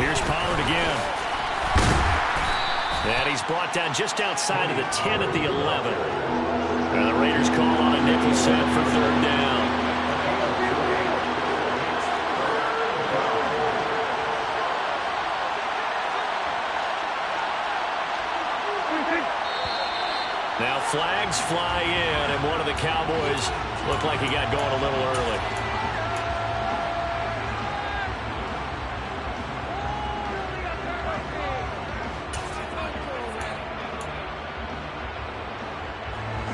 Here's Pollard again. And he's brought down just outside of the 10 at the 11. And the Raiders call on a nickel set for third down. Now flags fly in, and one of the Cowboys looked like he got going a little early.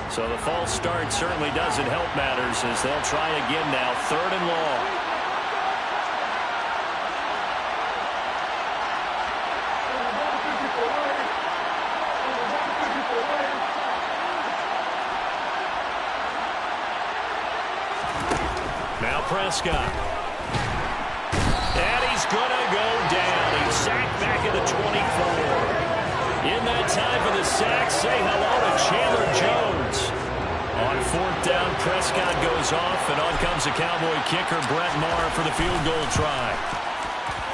So the false start certainly doesn't help matters as they'll try again now, third and long. Now Prescott. And he's going to go down. He's sacked back at the 24. In that time for the sack, say hello to Chandler Jones. On fourth down, Prescott goes off, and on comes the Cowboy kicker, Brett Maher, for the field goal try.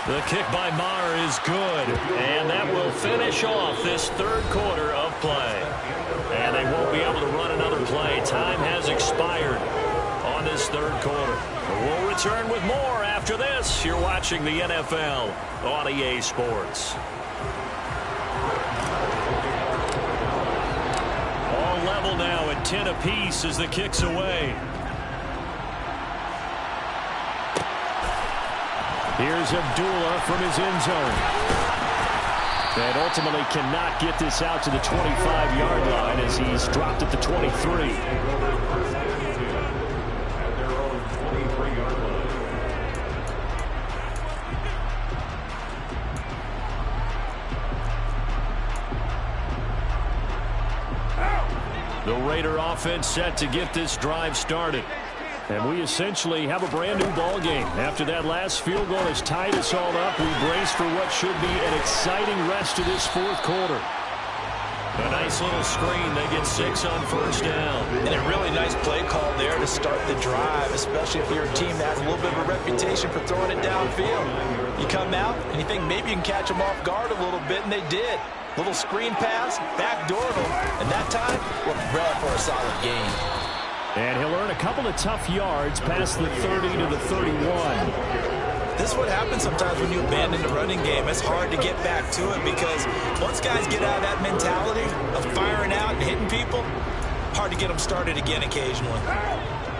The kick by Maher is good, and that will finish off this third quarter of play. And they won't be able to run another play. Time has expired on this third quarter. We'll return with more after this. You're watching the NFL on EA Sports. All level now at 10 apiece as the kick's away. Here's Abdullah from his end zone. And ultimately cannot get this out to the 25-yard line as he's dropped at the 23. The Raider offense set to get this drive started. And we essentially have a brand new ball game. After that last field goal has tied us all up, we brace for what should be an exciting rest of this fourth quarter. A nice little screen. They get 6 on first down. And a really nice play call there to start the drive, especially if you're a team that has a little bit of a reputation for throwing it downfield. You come out and you think maybe you can catch them off guard a little bit, and they did. Little screen pass, backdoor them, and that time, we're ready for a solid game. And he'll earn a couple of tough yards past the 30 to the 31. This is what happens sometimes when you abandon the running game. It's hard to get back to it because once guys get out of that mentality of firing out and hitting people, hard to get them started again occasionally.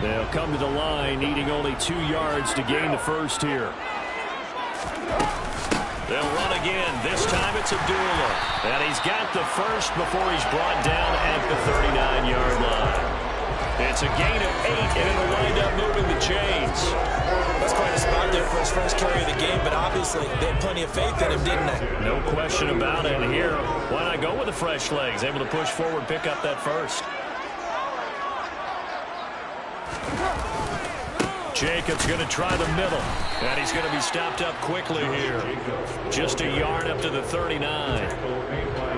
They'll come to the line needing only 2 yards to gain the first here. They'll run again. This time it's Abdullah. And he's got the first before he's brought down at the 39-yard line. It's a gain of 8, and it'll wind up moving the chains. That's quite a spot there for his first carry of the game, but obviously they had plenty of faith in him, didn't they? No question about it. And here, why not go with the fresh legs? Able to push forward, pick up that first. Jacobs going to try the middle, and he's going to be stopped up quickly here. Just a yard up to the 39.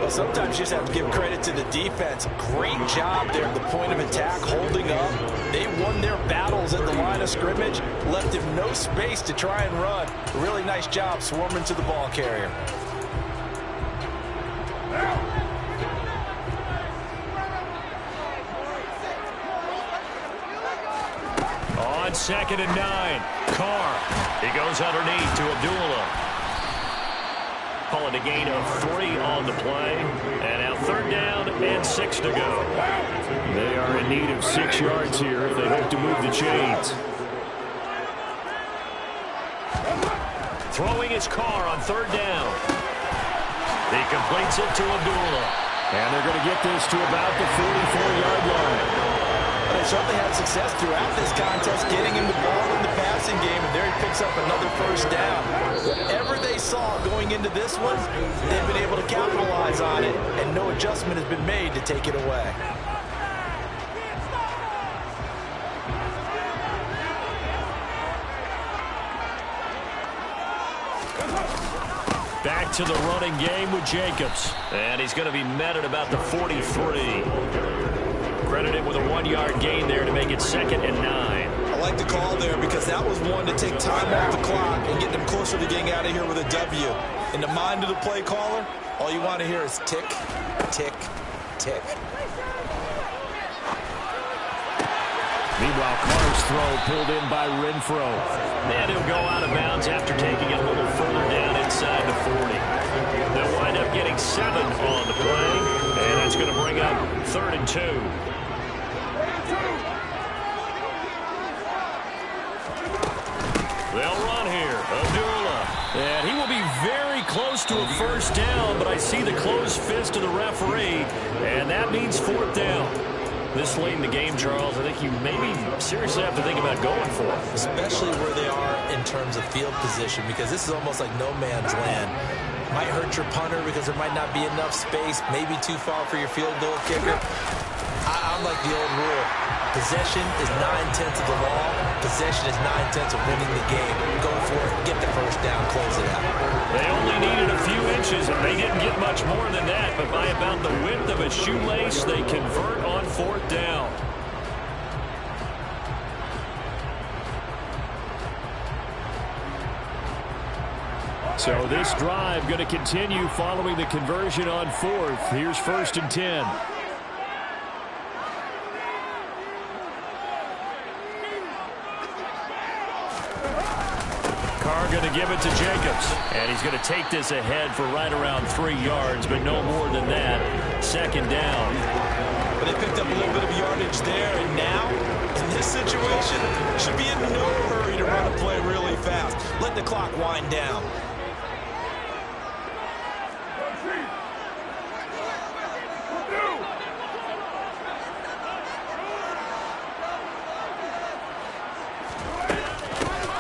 Well, sometimes you just have to give credit to the defense. Great job there at the point of attack, holding up. They won their battles at the line of scrimmage, left him no space to try and run. A really nice job swarming to the ball carrier. On 2nd and 9, Carr. He goes underneath to Abdullah. Call it a gain of 3 on the play. And now 3rd down and 6 to go. They are in need of 6 yards here if they hope to move the chains. Throwing his Carr on 3rd down. He completes it to Abdullah. And they're going to get this to about the 44-yard line. They certainly had success throughout this contest, getting him the ball in the passing game, and there he picks up another first down. Whatever they saw going into this one, they've been able to capitalize on it, and no adjustment has been made to take it away. Back to the running game with Jacobs. And he's going to be met at about the 43. Credited with a 1-yard gain there to make it 2nd and 9. I like the call there because that was one to take time off the clock and get them closer to getting out of here with a W. In the mind of the play caller, all you want to hear is tick, tick, tick. Meanwhile, Carr's throw pulled in by Renfro. And he'll go out of bounds after taking it a little further down inside the 40. They'll wind up getting 7 on the play, and that's going to bring up 3rd and 2. They'll run here. Abdullah. And he will be very close to a first down, but I see the closed fist of the referee, and that means 4th down. This late in the game, Charles, I think you maybe seriously have to think about going for it. Especially where they are in terms of field position, because this is almost like no man's land. Might hurt your punter because there might not be enough space, maybe too far for your field goal kicker. I'm like the old rule. Possession is 9/10 of the law. Possession is 9/10 of winning the game. Go for it, get the first down, close it out. They only needed a few inches, and they didn't get much more than that. But by about the width of a shoelace, they convert on 4th down. So this drive going to continue following the conversion on 4th. Here's 1st and 10. Carr going to give it to Jacobs. And he's going to take this ahead for right around 3 yards, but no more than that. 2nd down. But they picked up a little bit of yardage there, and now, in this situation, should be in no hurry to run a play really fast. Let the clock wind down.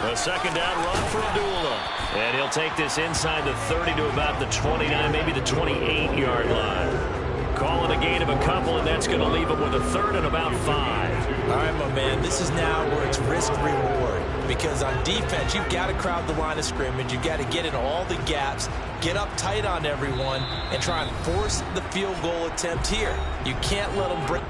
A 2nd down run for Abdullah. And he'll take this inside the 30 to about the 29, maybe the 28-yard line. Calling a gain of a couple, and that's going to leave him with a 3rd and about 5. All right, my man, this is now where it's risk-reward. Because on defense, you've got to crowd the line of scrimmage. You've got to get in all the gaps, get up tight on everyone, and try and force the field goal attempt here. You can't let them break.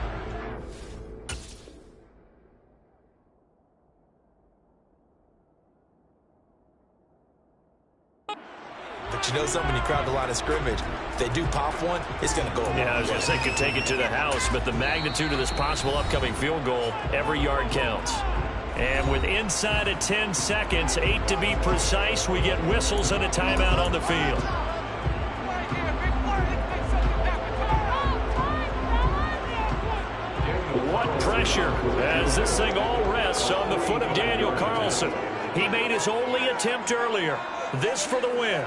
But you know something, when you crowd the line of scrimmage, if they do pop one, it's going to go. Yeah, I was going to say could take it to the house, but the magnitude of this possible upcoming field goal, every yard counts. And with inside of 10 seconds, 8 to be precise, we get whistles and a timeout on the field. What pressure as this thing all rests on the foot of Daniel Carlson. He made his only attempt earlier. This for the win.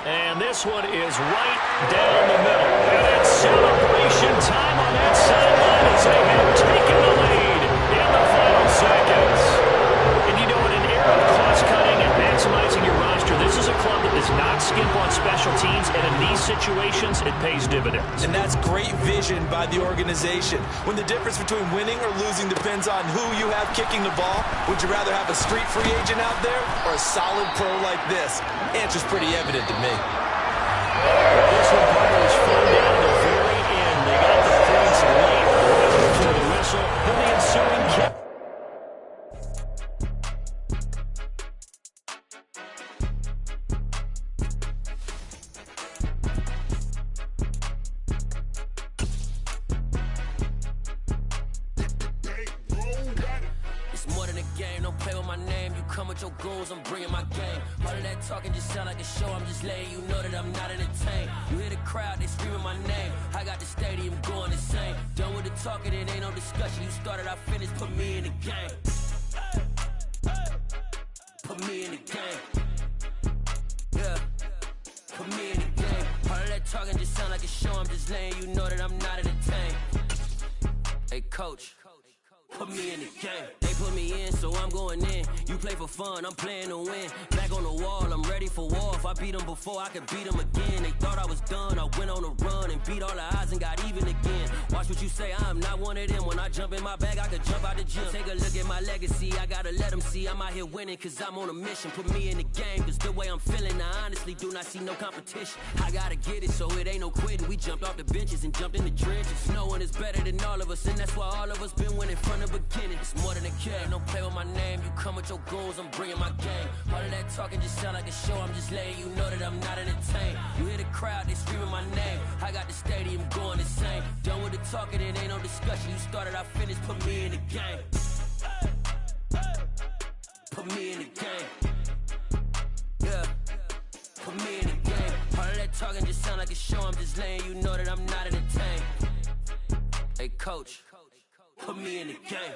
And this one is right down the middle. And it's celebration time on that sideline as they have taken the lead in the final seconds. And you know, in an era of cost-cutting and maximizing your roster, this is a club that does not skimp on special teams, and in these situations, it pays dividends. And that's great vision by the organization. When the difference between winning or losing depends on who you have kicking the ball, would you rather have a street free agent out there or a solid pro like this? Answer's pretty evident to me. Well, this one was fun down to the very end. They got the points late before the whistle. Then the ensuing kick. I'm bringing my game. All of that talking just sound like a show. I'm just letting you know that I'm not entertained. You hear the crowd, they screaming my name. I got the stadium going insane. Done with the talking, it ain't no discussion. You started, I finished, put me in the game. Put me in the game. Yeah. Put me in the game. All of that talking just sound like a show. I'm just letting you know that I'm not entertained. Hey, coach. Put me in the game. They put me in, so I'm going in. You play for fun, I'm playing to win. Back on the wall, I'm ready for war. If I beat them before, I could beat them again. They thought I was done, I went on a run and beat all the odds and got even again. Watch what you say, I'm not one of them. When I jump in my bag, I could jump out the gym. Take a look at my legacy, I gotta let them see I'm out here winning, cause I'm on a mission. Put me in the game, cause the way I'm feeling, I honestly do not see no competition. I gotta get it, so it ain't no quitting. We jumped off the benches and jumped in the trenches. No one is better than all of us, and that's why all of us been winning from the beginning. It's more than a game, don't play with my name. You come with your goons, I'm bringing my game. All of that talking just sound like a show. I'm just letting you know that I'm not entertained. You hear the crowd, they screaming my name. I got the stadium going insane. Done with the talking, it ain't no discussion. You started, I finished, put me in the game. Put me in the game. Yeah. Put me in the game. All of that talking just sound like a show. I'm just letting you know that I'm not entertained. Hey, coach. Put me in the game.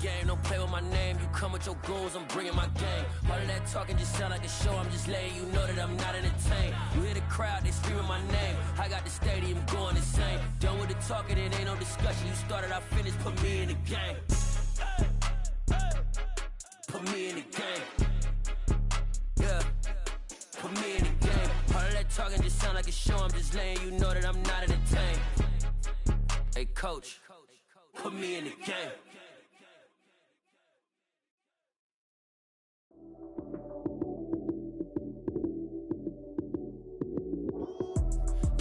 game. Don't play with my name. You come with your goons, I'm bringing my game. All of that talking just sound like a show. I'm just letting you know that I'm not entertained. You hear the crowd, they screaming my name. I got the stadium going insane. Done with the talking, it ain't no discussion. You started, I finished, put me in the game. Put me in the game. Yeah. Put me in the game. All of that talking just sound like a show. I'm just letting you know that I'm not entertained. Hey, coach, put me in the game.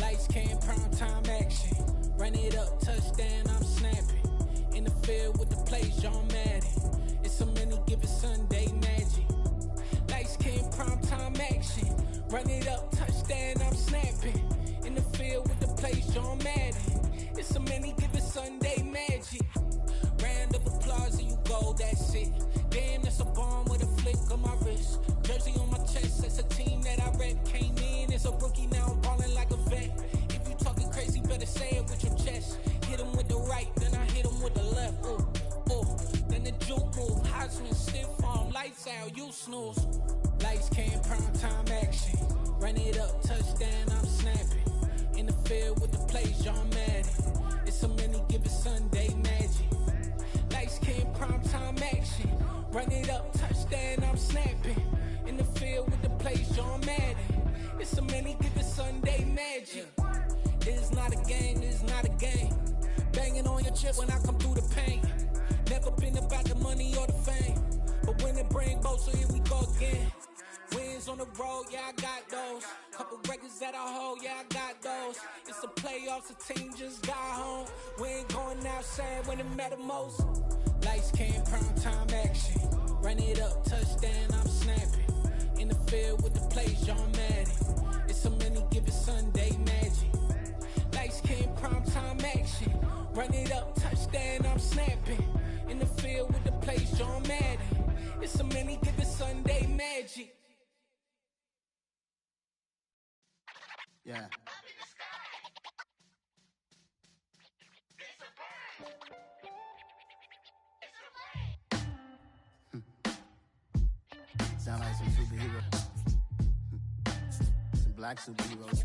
Lights came, prime time action. Run it up, touchdown, I'm snapping. In the field with the plays, John Madden. It's a many given Sunday magic. Lights came, prime time action. Run it up, touchdown, I'm snapping. In the field with the plays, John Madden. It's a many given Sunday magic. Round of applause and you go, that's it. Damn, that's a bomb with a flick on my wrist. Jersey on my chest, that's a team that I rep. Came in as a rookie, now I'm ballin' like a vet. If you talking crazy, better say it with your chest. Hit him with the right, then I hit him with the left. Ooh, ooh, then the juke move. Heisman, stiff arm, lights out, you snooze. Lights came, prime time action. Run it up, touchdown, I'm snapping. In the field with the plays, John Madden. It's a many given Sunday magic. Lights came, prime time action. Run it up, touchdown, I'm snapping. In the field with the plays, John Madden. It's a many given Sunday magic. This is not a game, this is not a game. Banging on your chest when I come through the pain. Never been about the money or the fame. But when it bring both, so here we go again. Wins on the road, yeah, I got those. Couple records that I hold, yeah, I got those. It's the playoffs, the team just got home. We ain't going outside when it matter most. Lights came, prime time action. Run it up, touchdown, I'm snapping. In the field with the plays, John Madden. It's a many given Sunday magic. Lights came, prime time action. Run it up, touchdown, I'm snapping. In the field with the plays, John Madden. It's a many given Sunday magic. Yeah. Sound like some superheroes. Some black superheroes.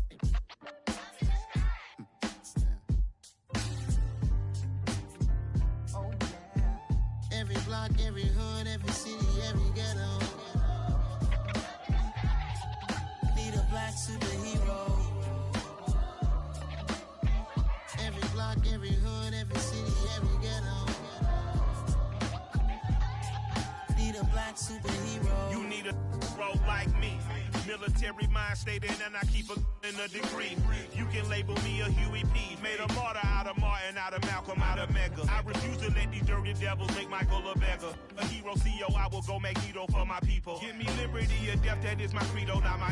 Oh yeah. Every block, every hood, every city, every ghetto. Need a black superhero. Every block, every hood, every city, every ghetto. Need a black superhero. You need a role like me. Military mind stated, and I keep in a degree. You can label me a Huey P. Made a martyr out of Martin, out of Malcolm, out of Mega. I refuse to let these dirty devils make Michael a beggar. A hero CEO, I will go Magneto for my people. Give me liberty or death, that is my credo, not my